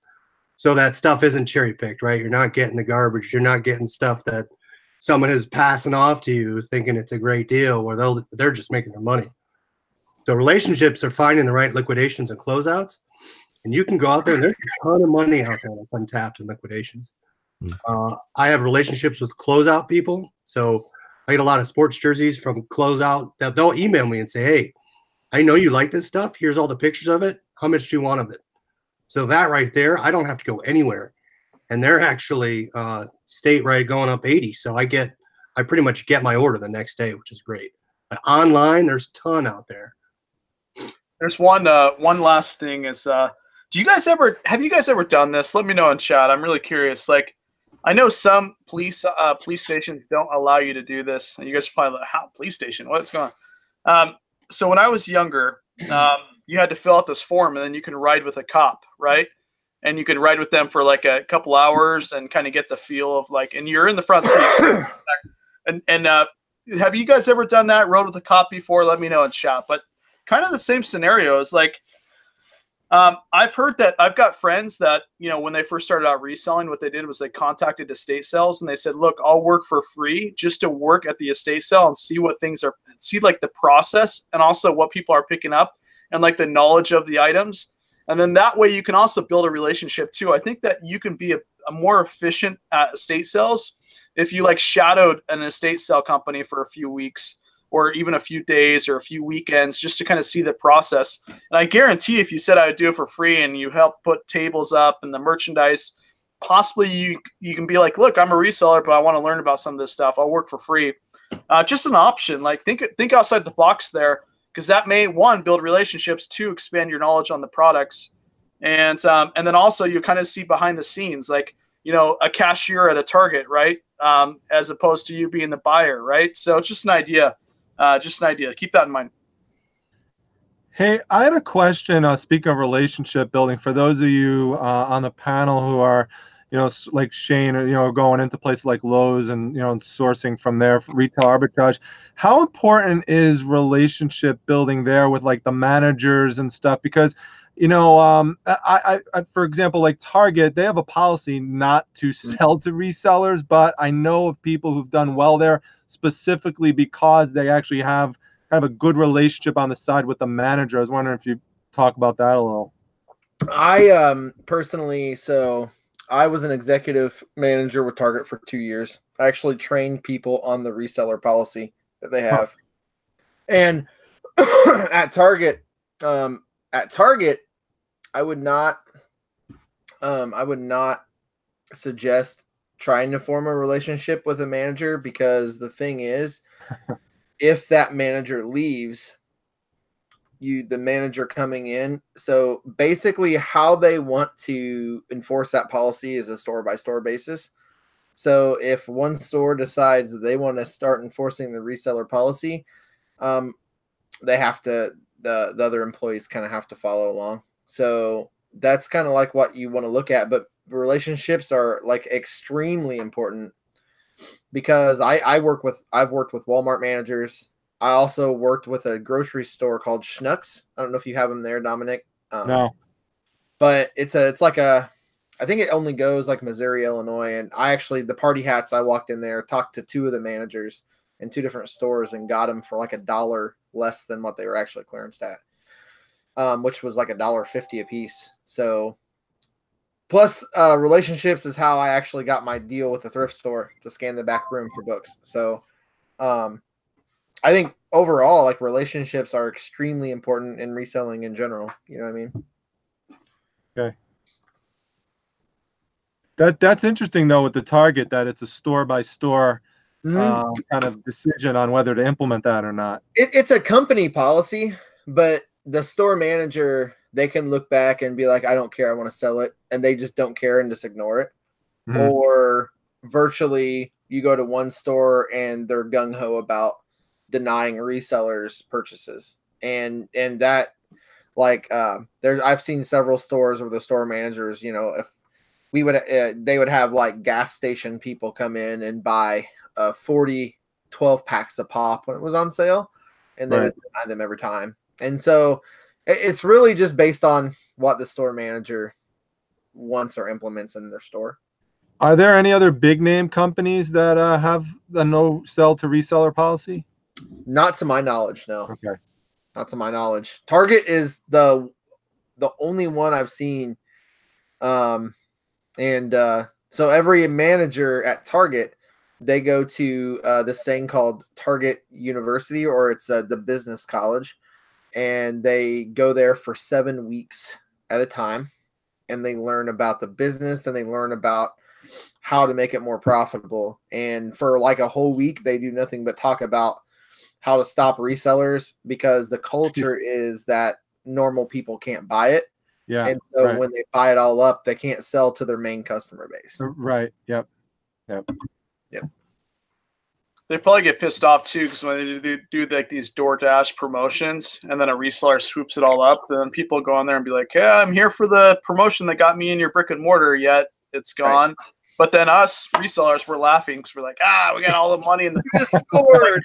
So that stuff isn't cherry picked, right? You're not getting the garbage. You're not getting stuff that someone is passing off to you thinking it's a great deal, or they're just making their money. So relationships are finding the right liquidations and closeouts, and you can go out there and there's a ton of money out there that's untapped in liquidations. I have relationships with closeout people. So I get a lot of sports jerseys from closeout that they'll email me and say, hey, I know you like this stuff. Here's all the pictures of it. How much do you want of it? So that right there, I don't have to go anywhere. And they're actually state right going up 80. So I pretty much get my order the next day, which is great. But online, there's a ton out there. There's one last thing is, have you guys ever done this? Let me know in chat. I'm really curious. Like, I know some police stations don't allow you to do this. And you guys are probably like, how? Police station? What's going on? So when I was younger, you had to fill out this form and then you can ride with a cop, right? And you can ride with them for like a couple hours and kind of get the feel of like, and you're in the front seat. and have you guys ever done that? Rode with a cop before? Let me know in chat. But kind of the same scenario is like, I've heard that I've got friends that, when they first started out reselling, what they did was they contacted estate sales and they said, look, I'll work for free just to work at the estate sale and see like the process and also what people are picking up and like the knowledge of the items. And then that way you can also build a relationship too. I think that you can be a more efficient at estate sales if you like shadowed an estate sale company for a few weeks or even a few days or a few weekends just to kind of see the process. And I guarantee if you said I would do it for free and you help put tables up and the merchandise, possibly you can be like, look, I'm a reseller, but I want to learn about some of this stuff. I'll work for free. Just an option. Like think outside the box there. because that may, one, build relationships, two, expand your knowledge on the products. And then also you kind of see behind the scenes, like, you know, a cashier at a Target, right? As opposed to you being the buyer, right? So it's just an idea. Keep that in mind. Hey, I had a question. Speaking of relationship building, for those of you on the panel who are, you know, like Shane, or, you know, going into places like Lowe's and, you know, sourcing from there, retail arbitrage, how important is relationship building there with like the managers and stuff? Because, you know, I for example, like Target, they have a policy not to sell to resellers, but I know of people who've done well there specifically because they actually have kind of a good relationship on the side with the manager. I was wondering if you talk about that a little. I personally, so I was an executive manager with Target for 2 years. I actually trained people on the reseller policy that they have. And at Target, I would not suggest trying to form a relationship with a manager, because the thing is, if that manager leaves, the manager coming in. So basically how they want to enforce that policy is a store by store basis. So if one store decides that they want to start enforcing the reseller policy, they have to, the other employees kind of have to follow along. So that's kind of like what you want to look at, but relationships are like extremely important, because I've worked with Walmart managers. I also worked with a grocery store called Schnucks. I don't know if you have them there, Dominic. No, but it's like I think it only goes like Missouri, Illinois. And the party hats, I walked in there, talked to two of the managers in two different stores and got them for like $1 less than what they were actually clearanced at, which was like $1.50 a piece. So plus relationships is how I actually got my deal with the thrift store to scan the back room for books. So I think overall, like, relationships are extremely important in reselling in general. You know what I mean? okay. That's interesting though with the Target, that it's a store by store kind of decision on whether to implement that or not. It's a company policy, but the store manager, they can look back and be like, I don't care, I want to sell it, and they just don't care and just ignore it. Or virtually, you go to one store and they're gung-ho about denying resellers purchases, and that, like, I've seen several stores where the store managers, you know, if we would they would have like gas station people come in and buy 40 12 packs of pop when it was on sale, and they would deny them every time. And so it's really just based on what the store manager wants or implements in their store. Are there any other big name companies that have the no sell to reseller policy? Not to my knowledge, no. Okay. Not to my knowledge. Target is the only one I've seen. So every manager at Target, they go to this thing called Target University, or it's the business college, and they go there for 7 weeks at a time, and they learn about the business and they learn about how to make it more profitable. And for like a whole week, they do nothing but talk about how to stop resellers, because the culture is that normal people can't buy it. Yeah. And so when they buy it all up, they can't sell to their main customer base. Right. Yep. They probably get pissed off too, because when they do like these DoorDash promotions and then a reseller swoops it all up, then people go on there and be like, yeah, I'm here for the promotion that got me in your brick and mortar, yet it's gone. Right. But then us resellers, we're laughing because we're like, we got all the money in the Discord.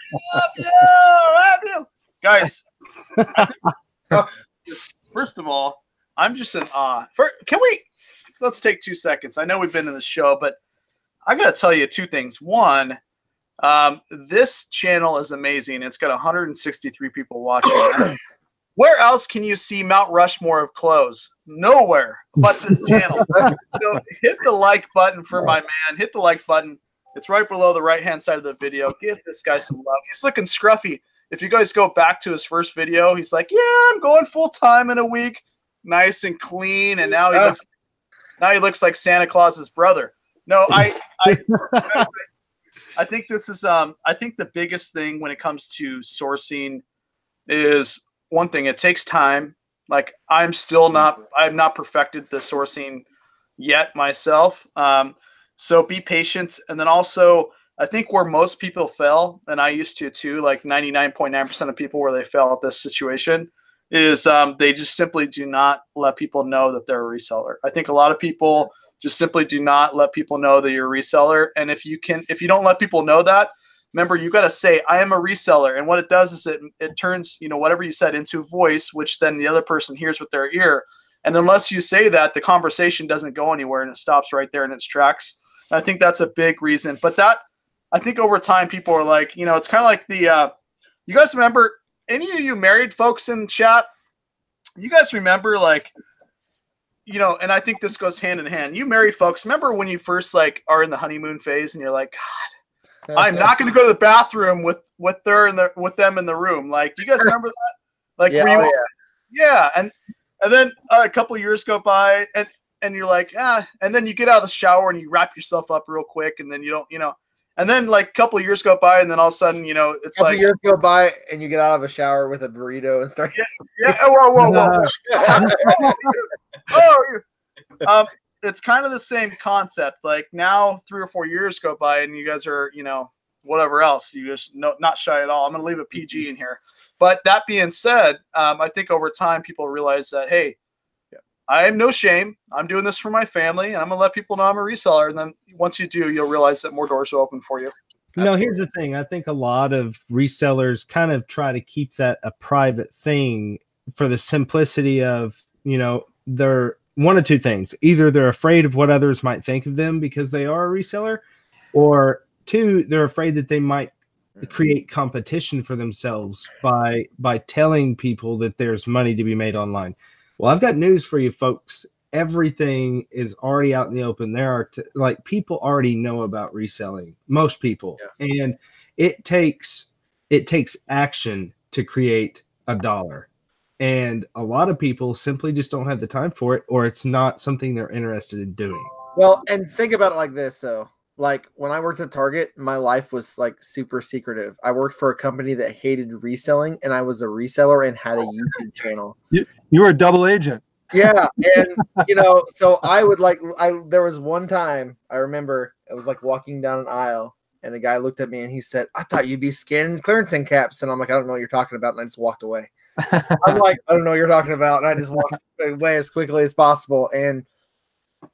Love you. Guys, first of all, I'm just in awe. Let's take 2 seconds. I know we've been in the show, but I got to tell you two things. One, this channel is amazing. It's got 163 people watching. Where else can you see Mount Rushmore of clothes? Nowhere but this channel. So hit the like button for my man. Hit the like button. It's right below the right-hand side of the video. Give this guy some love. He's looking scruffy. If you guys go back to his first video, he's like, yeah, I'm going full-time in a week. Nice and clean. And now he looks like Santa Claus's brother. No, I think this is I think the biggest thing when it comes to sourcing is one thing. It takes time. Like I'm not perfected the sourcing yet myself. So be patient. And then also, I think where most people fail, and I used to too, like 99.9% of people where they fail at this situation is they just simply do not let people know that they're a reseller. I think a lot of people just simply do not let people know that you're a reseller. And if you don't let people know that, remember, you got to say, I am a reseller. And what it does is it turns, whatever you said into a voice, which then the other person hears with their ear. And unless you say that, the conversation doesn't go anywhere and it stops right there in its tracks. And I think that's a big reason. But I think over time, people are like, it's kind of like you guys remember, any of you married folks in chat, you guys remember and I think this goes hand in hand. You married folks, remember when you first are in the honeymoon phase and you're like, God, I'm not going to go to the bathroom with them in the room. Like, you guys remember that? Yeah. And then a couple of years go by and you're like, and then you get out of the shower and you wrap yourself up real quick. And then you don't, and then a couple of years go by and then all of a sudden, it's like years go by and you get out of a shower with a burrito and start. Yeah. Whoa. It's kind of the same concept. Like now 3 or 4 years go by and you guys are, whatever else, you just not shy at all. I'm going to leave a PG in here. But that being said, I think over time people realize that, hey, I have no shame. I'm doing this for my family and I'm going to let people know I'm a reseller. And then once you do, you'll realize that more doors will open for you. Here's the thing. I think a lot of resellers kind of try to keep that a private thing for the simplicity of, they're one of two things. Either they're afraid of what others might think of them because they are a reseller, or two, they're afraid that they might create competition for themselves by telling people that there's money to be made online. Well, I've got news for you folks. Everything is already out in the open. There are people already know about reselling, most people. Yeah. And it takes action to create a dollar. And a lot of people simply just don't have the time for it, or it's not something they're interested in doing. Well, and think about it like this, though. Like when I worked at Target, my life was super secretive. I worked for a company that hated reselling, and I was a reseller and had a YouTube channel. You were a double agent. Yeah, and so I would there was one time I remember I was walking down an aisle, and the guy looked at me and he said, "I thought you'd be scanning clearance end caps," and I'm like, "I don't know what you're talking about," and I just walked away. I'm like, "I don't know what you're talking about," and I just walked away as quickly as possible. And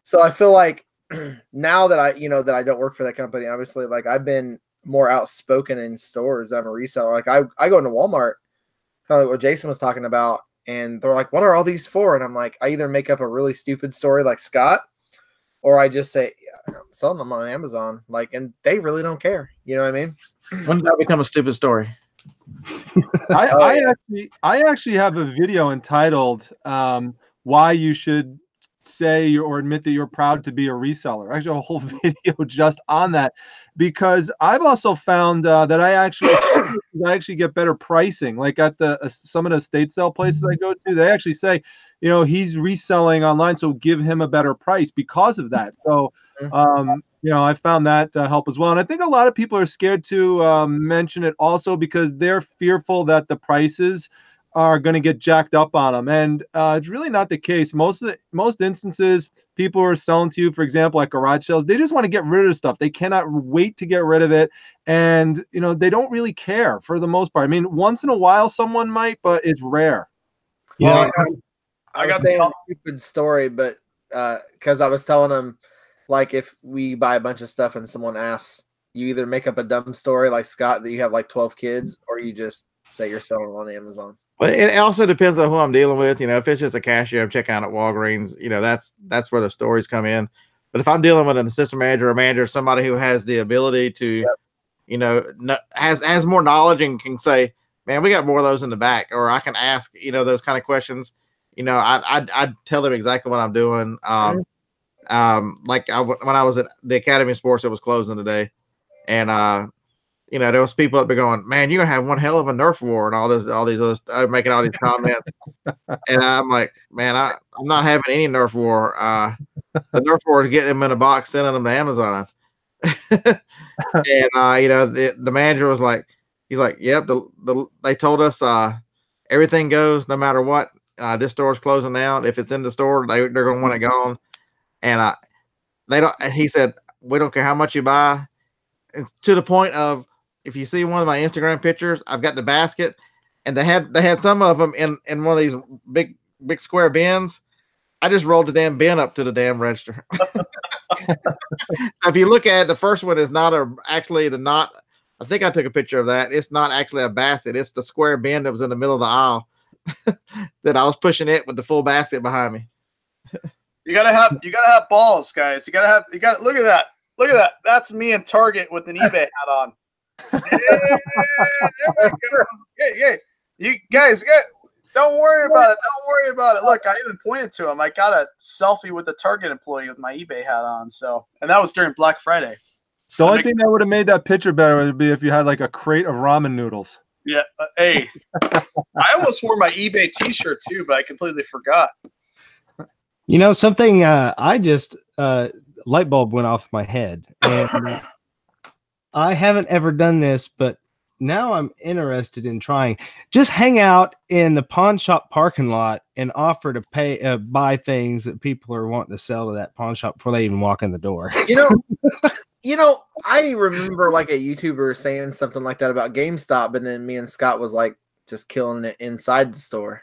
so I feel like now that I don't work for that company, obviously, I've been more outspoken in stores. I'm a reseller. I go into Walmart, kind of like what Jason was talking about, and they're like, "What are all these for?" And I'm like, I either make up a really stupid story like Scott, or I just say, "I'm selling them on Amazon." And they really don't care. You know what I mean? When did that become a stupid story? I actually have a video entitled "Why You Should Say or Admit That You're Proud to Be a Reseller." Actually, a whole video just on that, because I've also found that I actually get better pricing. Like at some of the estate sale places I go to, they actually say, he's reselling online, so give him a better price because of that. So, I found that help as well. And I think a lot of people are scared to mention it also because they're fearful that the prices are going to get jacked up on them. And it's really not the case. Most instances, people are selling to you, for example, like garage sales, they just want to get rid of stuff. They cannot wait to get rid of it. And, they don't really care for the most part. I mean, once in a while someone might, but it's rare. I got saying a stupid story, but because I was telling them, if we buy a bunch of stuff and someone asks, you either make up a dumb story like Scott that you have 12 kids, or you just say you're selling on Amazon. But it also depends on who I'm dealing with. If it's just a cashier I'm checking out at Walgreens, that's where the stories come in. But if I'm dealing with an assistant manager or manager, somebody who has the ability to, has more knowledge and can say, "Man, we got more of those in the back," or I can ask, those kind of questions. I'd tell them exactly what I'm doing. When I was at the Academy of Sports, it was closing today, and there was people that be going, "Man, you're gonna have one hell of a Nerf war," and all these other making all these comments. And I'm like, "Man, I'm not having any Nerf war. The Nerf war is getting them in a box, sending them to Amazon." And the manager was like, he's like, "Yep, they told us everything goes no matter what. This store's closing down. If it's in the store, they're going to want it gone. And they don't. He said, we don't care how much you buy. And to the point of, if you see one of my Instagram pictures, I've got the basket, and they had some of them in one of these big square bins. I just rolled the damn bin up to the damn register. So if you look at it, the first one is not I think I took a picture of that. It's not actually a basket. It's the square bin that was in the middle of the aisle that I was pushing it with the full basket behind me. You gotta have balls, guys. You gotta look at that. Look at that. That's me in Target with an eBay hat on. Yeah. You guys, don't worry about it. Don't worry about it. Look, I even pointed to him. I got a selfie with the Target employee with my eBay hat on. So, and that was during Black Friday. The only thing that would have made that picture better would be if you had like a crate of ramen noodles. Yeah. Hey, I almost wore my eBay T-shirt too, but I completely forgot. You know, something I just light bulb went off my head, and I haven't ever done this, but now I'm interested in trying. Just hang out in the pawn shop parking lot and offer to buy things that people are wanting to sell to that pawn shop before they even walk in the door. You know, I remember like a YouTuber saying something like that about GameStop, and then me and Scott was like just killing it inside the store.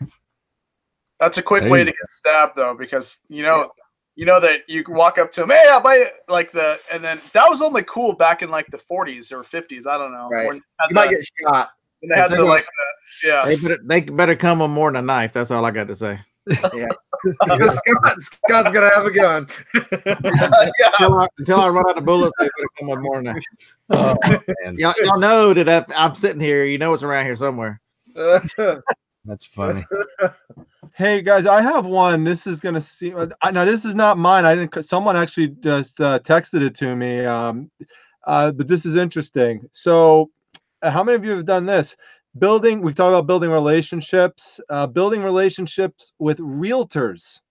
That's a quick way to get stabbed, though, because you know that you can walk up to them, hey, I'll buy it, and then that was only cool back in like the 40s or 50s. I don't know. Right. You might get shot. When they had yeah. They better come with more than a knife. That's all I got to say. Yeah. Scott's gonna have a gun. Until I run out of bullets, they better come with more than that. Oh, man. Y'all know that I'm sitting here. You know it's around here somewhere. That's funny. Hey guys, I have one. This is gonna see. Now this is not mine. I didn't. Someone actually just texted it to me. But this is interesting. So, how many of you have done this? We talk about building relationships. Building relationships with realtors,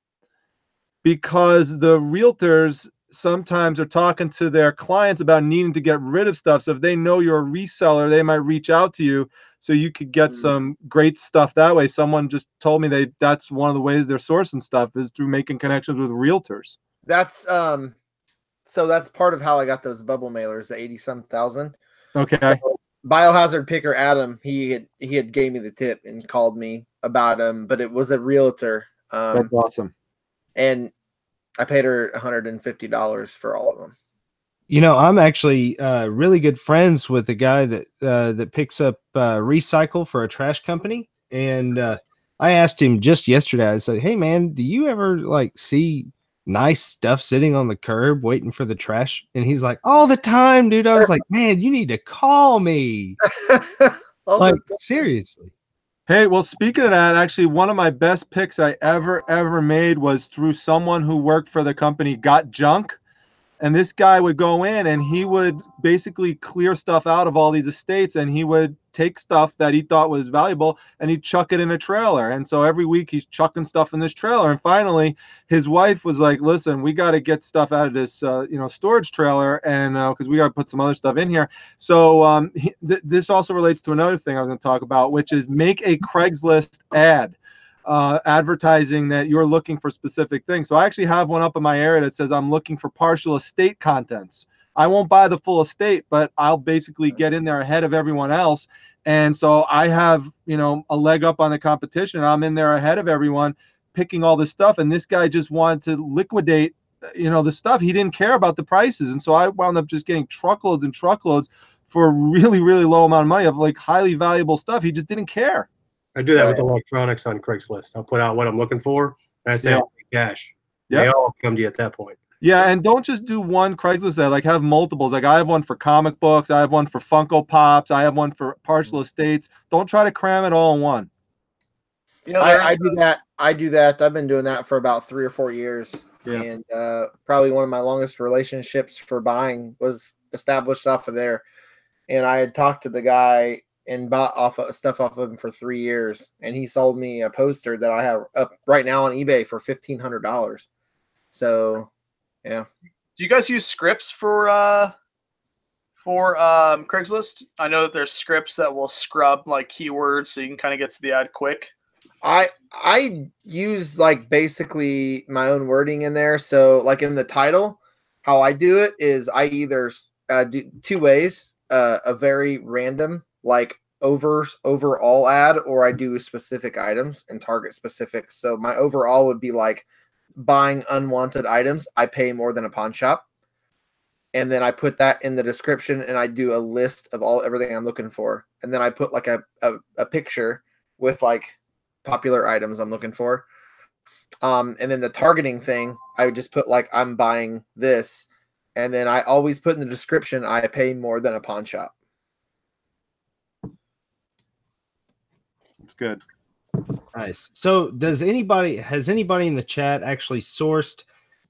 because the realtors sometimes are talking to their clients about needing to get rid of stuff. So if they know you're a reseller, they might reach out to you so you could get some great stuff that way. Someone just told me that's one of the ways they're sourcing stuff is through making connections with realtors. That's so that's part of how I got those bubble mailers, the 80-some thousand. Okay. So Biohazard Picker Adam, he had gave me the tip and called me about him, but it was a realtor. That's awesome. And I paid her $150 for all of them. You know, I'm actually really good friends with a guy that picks up recycle for a trash company. And I asked him just yesterday, I said, hey, man, do you ever like see nice stuff sitting on the curb waiting for the trash? And he's like, all the time, dude. I was like, man, you need to call me. Like, seriously. Hey, well, speaking of that, actually, one of my best picks I ever made was through someone who worked for the company Got Junk. And this guy would go in and he would basically clear stuff out of all these estates, and he would take stuff that he thought was valuable and he'd chuck it in a trailer. And so every week he's chucking stuff in this trailer. And finally his wife was like, listen, we got to get stuff out of this, storage trailer. And because we got to put some other stuff in here. So this also relates to another thing I was going to talk about, which is make a Craigslist ad. Advertising that you're looking for specific things. So I actually have one up in my area that says I'm looking for partial estate contents. I won't buy the full estate, but I'll basically get in there ahead of everyone else. And so I have, a leg up on the competition. I'm in there ahead of everyone picking all this stuff. And this guy just wanted to liquidate, the stuff. He didn't care about the prices. And so I wound up just getting truckloads and truckloads for a really, really low amount of money of like highly valuable stuff. He just didn't care. I do that with electronics on Craigslist. I'll put out what I'm looking for, and I say I'll pay cash. They all come to you at that point. Yeah, and don't just do one Craigslist ad. Like have multiples. Like I have one for comic books. I have one for Funko Pops. I have one for partial estates. Don't try to cram it all in one. I do that. I've been doing that for about 3 or 4 years. Yeah. And probably one of my longest relationships for buying was established off of there. And I had talked to the guy and bought stuff off of him for 3 years, and he sold me a poster that I have up right now on eBay for $1,500. So, yeah. Do you guys use scripts for for Craigslist? I know that there's scripts that will scrub like keywords so you can kind of get to the ad quick. I use like basically my own wording in there. So like in the title, how I do it is I either do two ways, a very random like overall ad, or I do specific items and target specifics. So my overall would be like buying unwanted items. I pay more than a pawn shop. And then I put that in the description and I do a list of everything I'm looking for. And then I put like a picture with like popular items I'm looking for. And then the targeting thing, I would just put like, I'm buying this. And then I always put in the description, I pay more than a pawn shop. It's good. Nice. So has anybody in the chat actually sourced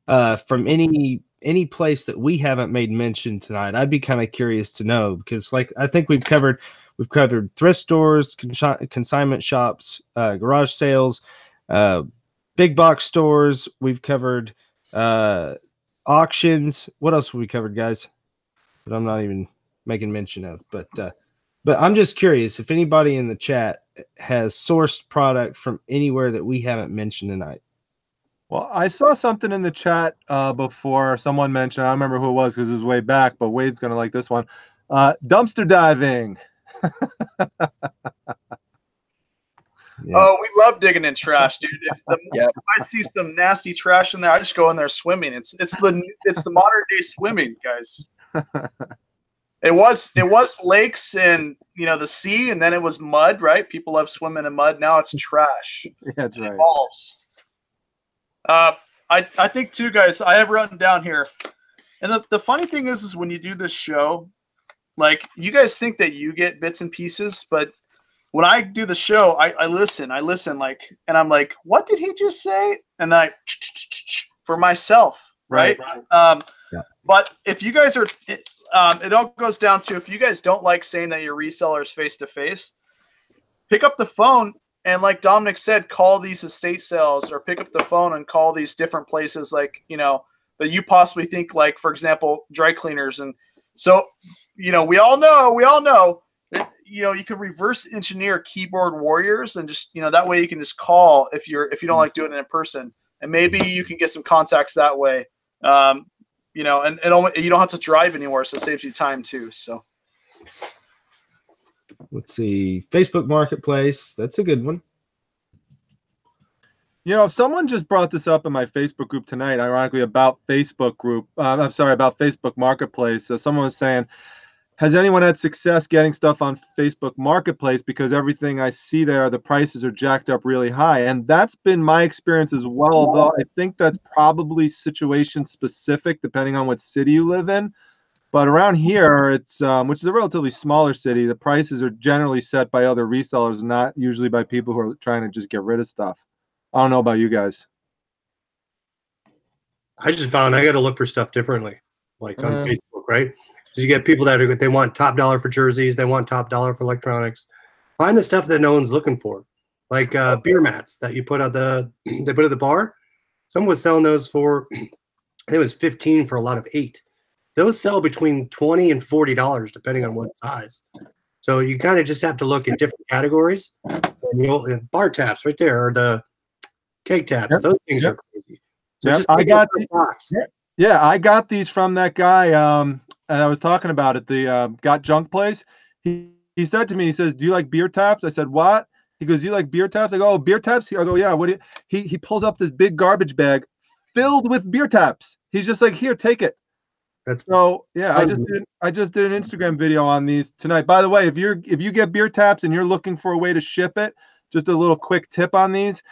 from any place that we haven't made mention tonight? I'd be kind of curious to know, because like I think we've covered thrift stores, consignment shops, garage sales, big box stores. We've covered auctions. What else have we covered, guys? That I'm not even making mention of. But I'm just curious if anybody in the chat has sourced product from anywhere that we haven't mentioned tonight. Well, I saw something in the chat before someone mentioned, I don't remember who it was because it was way back, but Wade's going to like this one. Dumpster diving. Yeah. Oh, we love digging in trash, dude. If I see some nasty trash in there, I just go in there swimming. It's the modern day swimming, guys. It was lakes and the sea, and then it was mud, right? People love swimming in mud. Now it's trash. Yeah, that's right. It evolves. I think too, guys. I have written down here, and the funny thing is when you do this show, like you guys think that you get bits and pieces, but when I do the show, I listen like, and I'm like, what did he just say? And then I for myself, right? Yeah. But if you guys are, it all goes down to, if you guys don't like saying that your resellers face to face, pick up the phone and, like Dominic said, call these estate sales, or pick up the phone and call these different places, like that you possibly think, like for example, dry cleaners. And so we all know. You could reverse engineer keyboard warriors, and just that way you can just call if you don't like doing it in person, and maybe you can get some contacts that way. And you don't have to drive anywhere, so it saves you time too. So let's see, Facebook Marketplace. That's a good one. Someone just brought this up in my Facebook group tonight, ironically, about Facebook Marketplace. So someone was saying, has anyone had success getting stuff on Facebook Marketplace? Because everything I see there, the prices are jacked up really high. And that's been my experience as well, although I think that's probably situation specific, depending on what city you live in. But around here, it's which is a relatively smaller city, the prices are generally set by other resellers, not usually by people who are trying to just get rid of stuff. I don't know about you guys. I just found I got to look for stuff differently, like on Facebook, right? Because you get people that they want top dollar for jerseys, they want top dollar for electronics. Find the stuff that no one's looking for, like beer mats that you put at the bar. Someone was selling those for, I think it was $15 for a lot of 8. Those sell between $20 and $40 depending on what size. So you kind of just have to look at different categories. And bar taps right there, or the cake taps. Yep. Those things are crazy. So just I got these from that guy I was talking about at the Got Junk place. He said to me, he says, "Do you like beer taps?" I said, "What?" He goes, "You like beer taps?" I go, "Oh, beer taps?" I go, "Yeah." What do you? He pulls up this big garbage bag filled with beer taps. He's just like, "Here, take it." So yeah, I just did an Instagram video on these tonight. By the way, if you get beer taps and you're looking for a way to ship it, just a little quick tip on these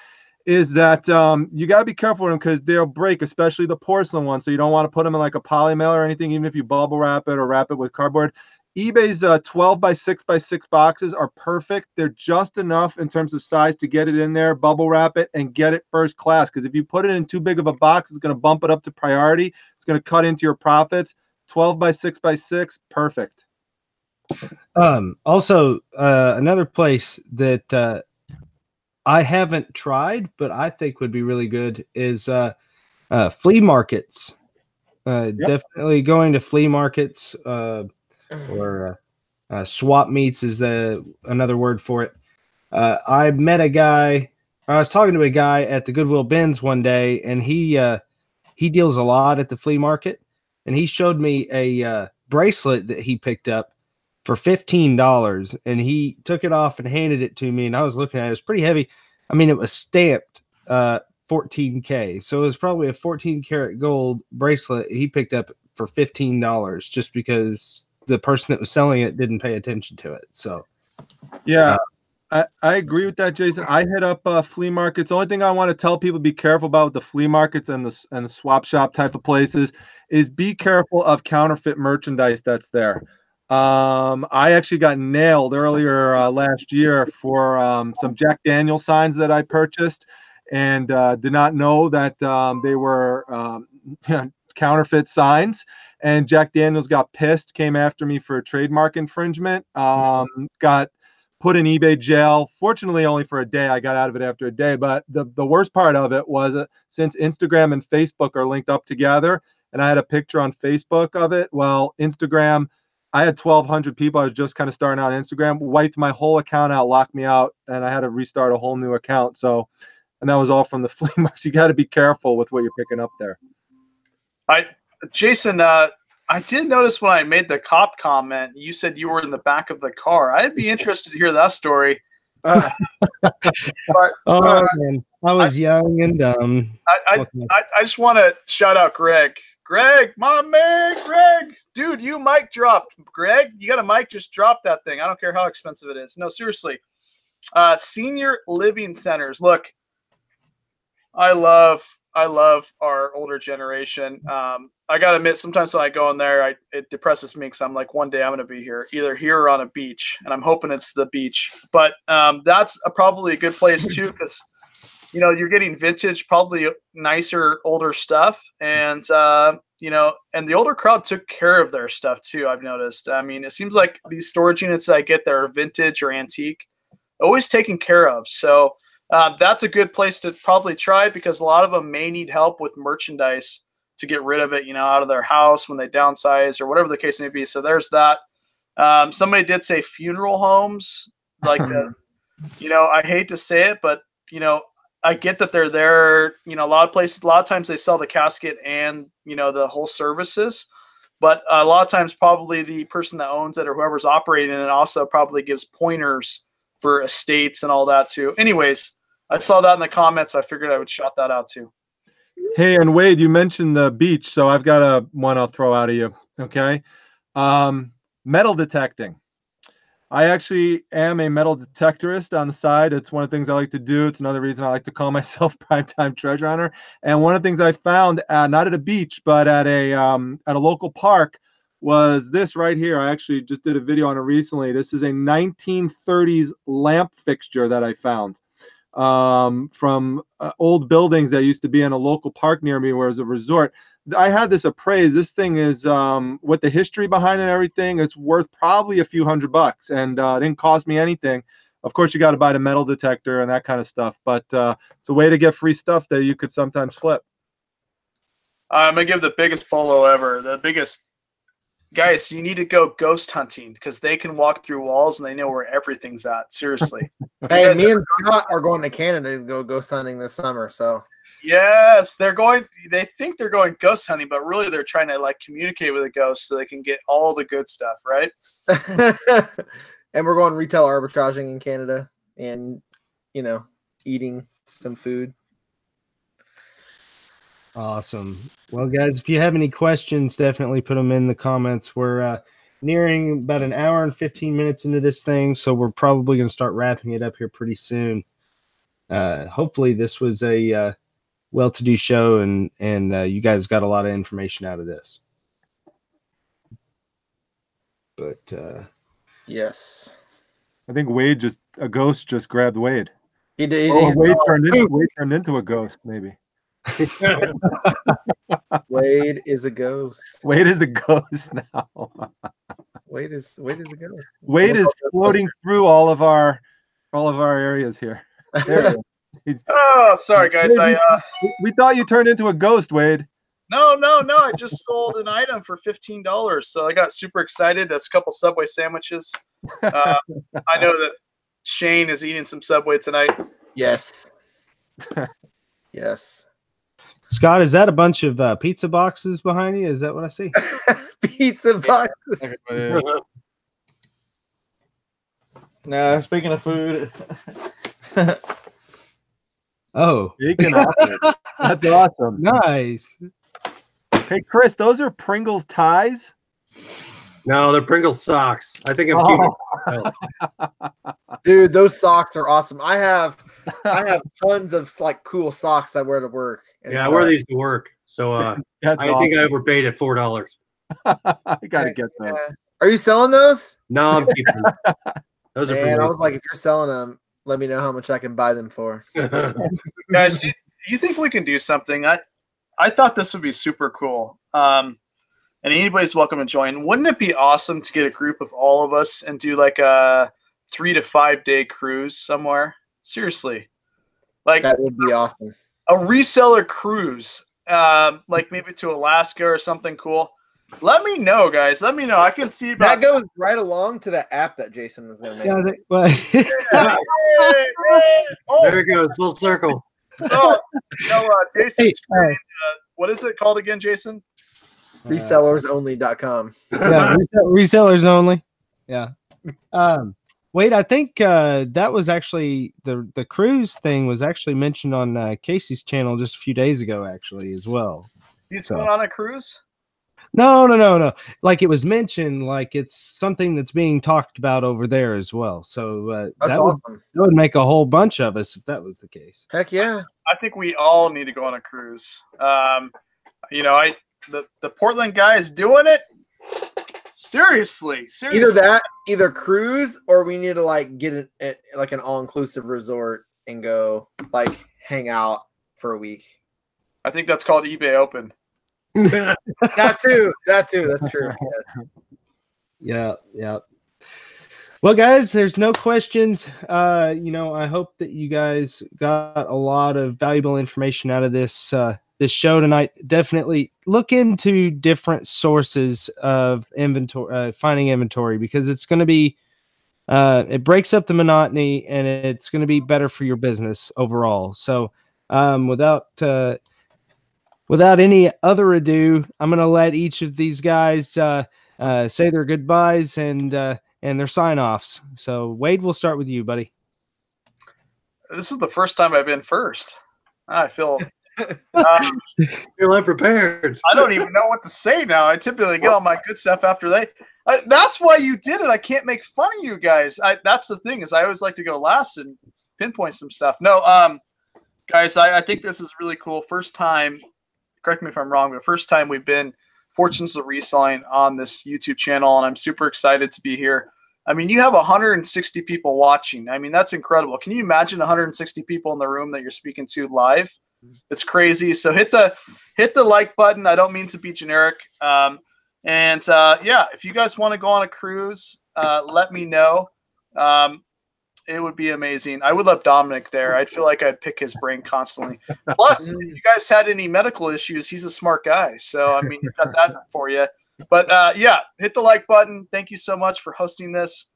is that you got to be careful with them because they'll break, especially the porcelain ones. So you don't want to put them in like a poly mail or anything, even if you bubble wrap it or wrap it with cardboard. eBay's 12 by 6 by 6 boxes are perfect. They're just enough in terms of size to get it in there, bubble wrap it, and get it first class. Because if you put it in too big of a box, it's going to bump it up to priority. It's going to cut into your profits. 12 by 6 by 6, perfect. Also, another place that I haven't tried, but I think would be really good is flea markets. Definitely going to flea markets. And or swap meets is another word for it. I met a guy. I was talking to a guy at the Goodwill Bins one day, and he deals a lot at the flea market, and he showed me a bracelet that he picked up for $15, and he took it off and handed it to me, and I was looking at it. It was pretty heavy. I mean, it was stamped 14K, so it was probably a 14 karat gold bracelet he picked up for $15 just because the person that was selling it didn't pay attention to it. So yeah, I agree with that, Jason. I hit up flea markets. The only thing I want to tell people, be careful about with the flea markets and the swap shop type of places, is be careful of counterfeit merchandise that's there. I actually got nailed earlier last year for some Jack Daniel's signs that I purchased, and did not know that they were counterfeit signs. And Jack Daniel's got pissed, came after me for a trademark infringement, got put in eBay jail. Fortunately, only for a day. I got out of it after a day. But the worst part of it was since Instagram and Facebook are linked up together, and I had a picture on Facebook of it. Well, Instagram, I had 1,200 people. I was just kind of starting out on Instagram, wiped my whole account out, locked me out, and I had to restart a whole new account. So, and that was all from the flea markets. You got to be careful with what you're picking up there. Jason, I did notice when I made the cop comment, you said you were in the back of the car. I'd be interested to hear that story. Man, I was young and dumb. I just want to shout out Greg. Greg, my man, Greg. Dude, you mic dropped. Greg, you got a mic, just drop that thing. I don't care how expensive it is. No, seriously. Senior living centers. Look, I love our older generation. I got to admit, sometimes when I go in there, it depresses me because I'm like, one day I'm going to be here, either here or on a beach, and I'm hoping it's the beach. But that's probably a good place too, because you're getting vintage, probably nicer, older stuff, and and the older crowd took care of their stuff too. I've noticed. I mean, it seems like these storage units that I get that are vintage or antique, always taken care of. So that's a good place to probably try, because a lot of them may need help with merchandise to get rid of it, out of their house when they downsize or whatever the case may be. So there's that. Somebody did say funeral homes, like, I hate to say it, but, I get that they're there, a lot of times they sell the casket and, the whole services, but a lot of times probably the person that owns it or whoever's operating it also probably gives pointers for estates and all that too. Anyways, I saw that in the comments. I figured I would shout that out too. Hey, and Wade, you mentioned the beach, so I've got one I'll throw out of you. Okay. Metal detecting. I actually am a metal detectorist on the side. It's one of the things I like to do. It's another reason I like to call myself Primetime Treasure Hunter. And one of the things I found, not at a beach, but at a local park, was this right here. I actually just did a video on it recently. This is a 1930s lamp fixture that I found from old buildings that used to be in a local park near me where it was a resort. I had this appraised. This thing is, with the history behind it and everything, it's worth probably a few $100, and it didn't cost me anything. Of course, you got to buy the metal detector and that kind of stuff, but it's a way to get free stuff that you could sometimes flip. I'm going to give the biggest polo ever. The biggest. Guys, you need to go ghost hunting, because they can walk through walls and they know where everything's at. Seriously. Hey, me and Scott are going to Canada to go ghost hunting this summer. So yes, they think they're going ghost hunting, but really they're trying to communicate with a ghost so they can get all the good stuff, right? And we're going retail arbitraging in Canada and, eating some food. Awesome. Well, guys, if you have any questions, definitely put them in the comments. We're nearing about an hour and 15 minutes into this thing, so we're probably going to start wrapping it up here pretty soon. Hopefully this was a well-to-do show, and you guys got a lot of information out of this. But yes, I think a ghost just grabbed Wade. He did. Wade turned into a ghost, maybe. Wade is a ghost. Wade is a ghost now. Wade is a ghost. Wade is floating through all of our areas here. Oh, sorry guys. We thought you turned into a ghost, Wade. No. I just sold an item for $15. So I got super excited. That's a couple Subway sandwiches. I know that Shane is eating some Subway tonight. Yes. Yes. Scott, is that a bunch of pizza boxes behind you? Is that what I see? Pizza boxes. No, speaking of food. Oh, Speaking of it, that's awesome. nice. Hey, Chris, those are Pringles ties? No, they're Pringles socks. I think I'm keeping. Dude, those socks are awesome. I have tons of like cool socks I wear to work. And Yeah, I wear these to work. So That's I think I overpaid at $4. I gotta get those. Are you selling those? No, I'm keeping them. Those are Man, I for was like, if you're selling them, let me know how much I can buy them for. me. Guys, do you think we can do something? I thought this would be super cool. And anybody's welcome to join. Wouldn't it be awesome to get a group of all of us and do like a 3 to 5 day cruise somewhere? Seriously. Like That would be awesome. a reseller cruise, like maybe to Alaska or something cool. Let me know, guys. Let me know. I can see about That goes right along to the app that Jason was going to make. Yeah, well, There it goes, full circle. Oh, Jason's Hey, creating, what is it called again, Jason? Resellersonly.com. yeah, resellers only. Yeah. Wait, I think that was actually the cruise thing was actually mentioned on Casey's channel just a few days ago, actually, as well. He's So- going on a cruise? No. Like it was mentioned, like it's something that's being talked about over there as well. So That's that awesome. would make a whole bunch of us if that was the case. Heck yeah. I think we all need to go on a cruise. The Portland guy is doing it. Seriously. Either cruise, or we need to like get it like an all-inclusive resort and go like hang out for a week. I think that's called eBay Open. That too. That's true. Yeah. Well, guys, there's no questions. I hope that you guys got a lot of valuable information out of this show tonight. Definitely look into different sources of inventory, finding inventory, because it's going to be it breaks up the monotony and it's going to be better for your business overall. So without any other ado, I'm going to let each of these guys say their goodbyes and their sign-offs. So, Wade, we'll start with you, buddy. This is the first time I've been first. I feel Feel unprepared. I don't even know what to say now. I typically get all my good stuff after they. That's why you did it. I can't make fun of you guys. That's the thing, is I always like to go last and pinpoint some stuff. No, guys, I think this is really cool. First time, correct me if I'm wrong, but first time we've been Fortunes of Reselling on this YouTube channel, and I'm super excited to be here. I mean, you have 160 people watching. I mean, that's incredible. Can you imagine 160 people in the room that you're speaking to live? It's crazy. So hit the like button. I don't mean to be generic. If you guys want to go on a cruise, let me know. It would be amazing. I would love Dominic there. I'd feel like I'd pick his brain constantly. Plus, if you guys had any medical issues, he's a smart guy. So, I mean, you've got that for you. But, hit the like button. Thank you so much for hosting this.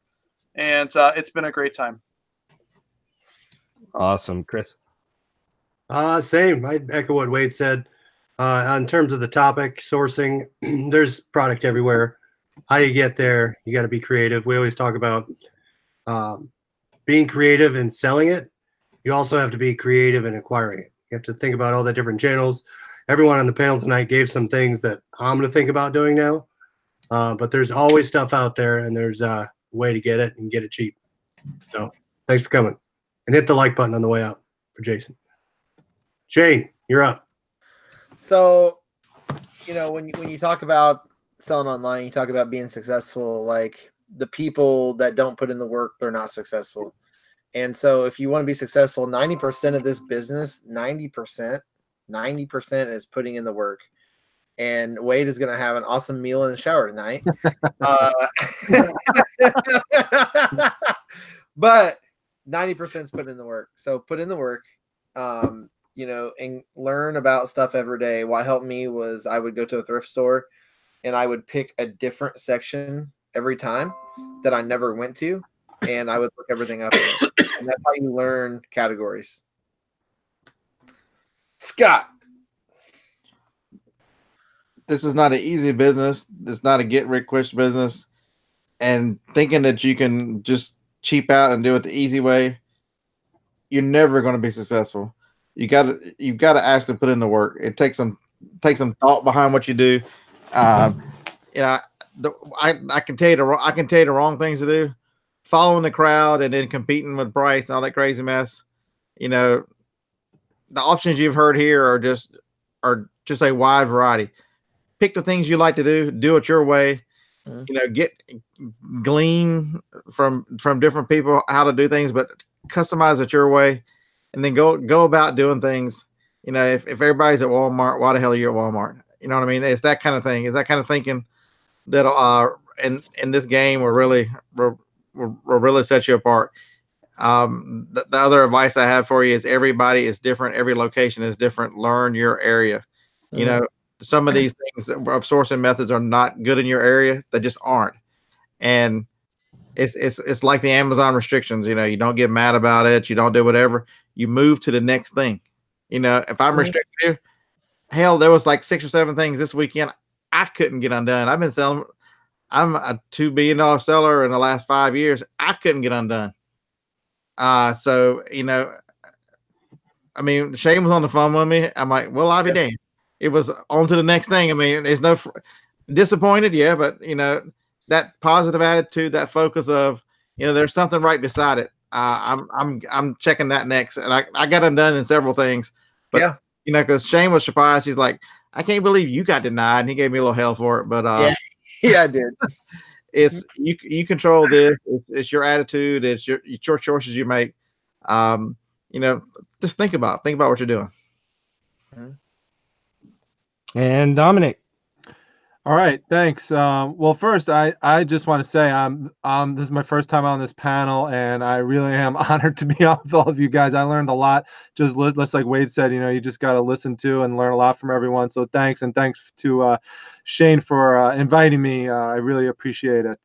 And it's been a great time. Awesome, Chris. Same. I echo what Wade said. In terms of the topic, sourcing, there's product everywhere. How you get there, you got to be creative. We always talk about being creative and selling it. You also have to be creative in acquiring it. You have to think about all the different channels. Everyone on the panel tonight gave some things that I'm going to think about doing now. But there's always stuff out there, and there's a way to get it and get it cheap. So thanks for coming. And hit the like button on the way out for Jason. Shane, you're up. So, when you talk about selling online, you talk about being successful. Like, the people that don't put in the work, they're not successful. And so if you want to be successful, 90% of this business, 90% is putting in the work. And Wade is going to have an awesome meal in the shower tonight. But 90% is putting in the work. So put in the work. you know, and learn about stuff every day. What helped me was I would go to a thrift store and I would pick a different section every time that I never went to, and I would look everything up in it. And that's how you learn categories. Scott. This is not an easy business. It's not a get-rich-quick business. And thinking that you can just cheap out and do it the easy way, you're never going to be successful. You've got to actually put in the work. It takes some thought behind what you do. You know, I can tell you the wrong things to do. Following the crowd and then competing with price and all that crazy mess. You know, the options you've heard here are just a wide variety. Pick the things you like to do it your way. You know, glean from different people how to do things, but customize it your way, and then go about doing things. You know, if everybody's at Walmart, why the hell are you at Walmart? You know what I mean? It's that kind of thing. It's that kind of thinking that in this game will really set you apart. The other advice I have for you is everybody is different. Every location is different. Learn your area. You know, some of these things of sourcing methods are not good in your area. They just aren't. And it's like the Amazon restrictions. You know, you don't get mad about it. You don't do whatever. You move to the next thing. You know, if I'm restricted here, hell, there was like 6 or 7 things this weekend I couldn't get undone. I've been selling. I'm a $2 billion seller in the last 5 years. I couldn't get undone. So, you know, I mean, Shane was on the phone with me. I'm like, well, I'll be damned. It was on to the next thing. I mean, there's no disappointed. Yeah. But you know, that positive attitude, that focus of, you know, there's something right beside it. I'm checking that next. And I got undone in several things, but you know, cause Shane was surprised. He's like, I can't believe you got denied. And he gave me a little hell for it, but, yeah, I did. It's you control this. It's your attitude. It's your choices you make. You know, just think about what you're doing. And Dominic. All right, thanks. Well, first, I just want to say this is my first time on this panel, and I really am honored to be on with all of you guys. I learned a lot. Just like Wade said, you know, you just got to listen to and learn a lot from everyone. So thanks, and thanks to Shane for inviting me. I really appreciate it.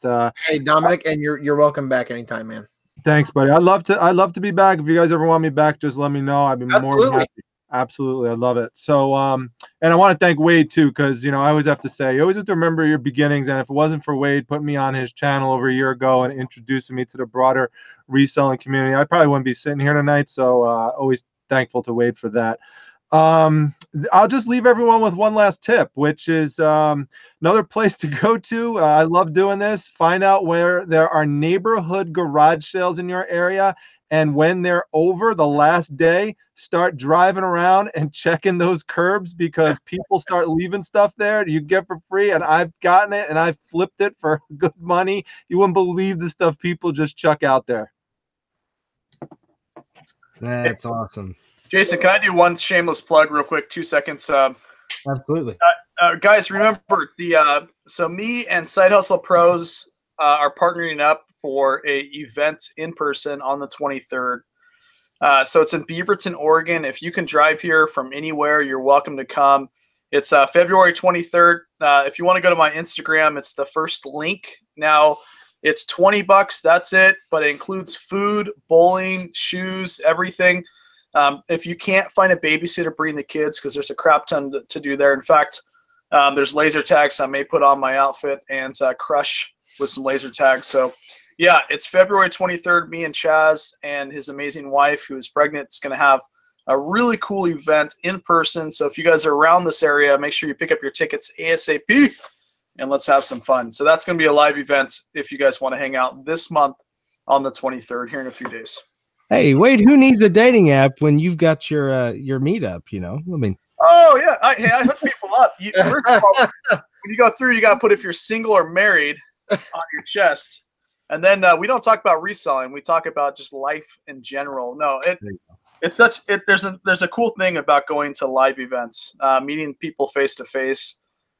Hey, Dominic, and you're welcome back anytime, man. Thanks, buddy. I'd love to be back. If you guys ever want me back, just let me know. I'd be more than happy. Absolutely. I love it. So, and I want to thank Wade too, because, you know, I always have to say, you always have to remember your beginnings. And if it wasn't for Wade putting me on his channel over a year ago and introducing me to the broader reselling community, I probably wouldn't be sitting here tonight. So, always thankful to Wade for that. I'll just leave everyone with one last tip, which is another place to go to. I love doing this. Find out where there are neighborhood garage sales in your area. And when they're over the last day, start driving around and checking those curbs, because people start leaving stuff there you get for free. And I've gotten it and I've flipped it for good money. You wouldn't believe the stuff people just chuck out there. That's awesome. Jason, can I do one shameless plug real quick? 2 seconds. Absolutely. Guys, remember so me and Side Hustle Pros are partnering up for a event in person on the 23rd. So it's in Beaverton, Oregon. If you can drive here from anywhere, you're welcome to come. It's February 23rd. If you want to go to my Instagram, it's the first link. Now, it's $20. That's it. But it includes food, bowling, shoes, everything. If you can't find a babysitter, bring the kids, because there's a crap ton to do there. In fact, there's laser tags I may put on my outfit and crush with some laser tags. So, yeah, it's February 23rd. Me and Chaz and his amazing wife, who is pregnant, is going to have a really cool event in person. So if you guys are around this area, make sure you pick up your tickets ASAP, and let's have some fun. So that's going to be a live event if you guys want to hang out this month on the 23rd, here in a few days. Hey, Wade, who needs a dating app when you've got your meetup, you know? I mean, oh, yeah. I hook people up. First of all, when you go through, you got to put if you're single or married on your chest. And then we don't talk about reselling. We talk about just life in general. No, there's a cool thing about going to live events, meeting people face to face.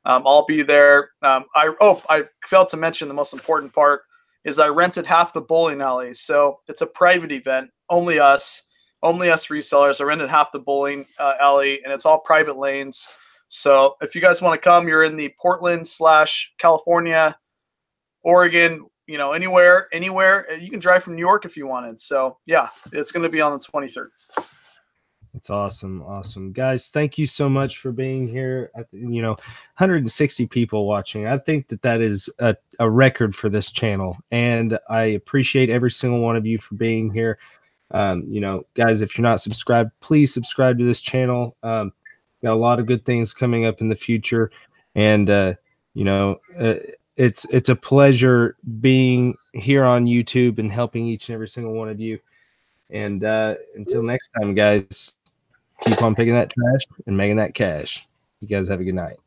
I'll be there. I failed to mention the most important part is I rented half the bowling alley. So it's a private event, only us. only us resellers. I rented half the bowling alley, and it's all private lanes. So if you guys want to come, you're in the Portland/California, Oregon, anywhere. You can drive from New York if you wanted. So yeah, it's going to be on the 23rd. It's awesome, guys. Thank you so much for being here. 160 people watching. I think that is a record for this channel, and I appreciate every single one of you for being here. Guys, if you're not subscribed, please subscribe to this channel. Got a lot of good things coming up in the future, and it's a pleasure being here on YouTube and helping each and every single one of you. And until next time, guys, keep on picking that trash and making that cash. You guys have a good night.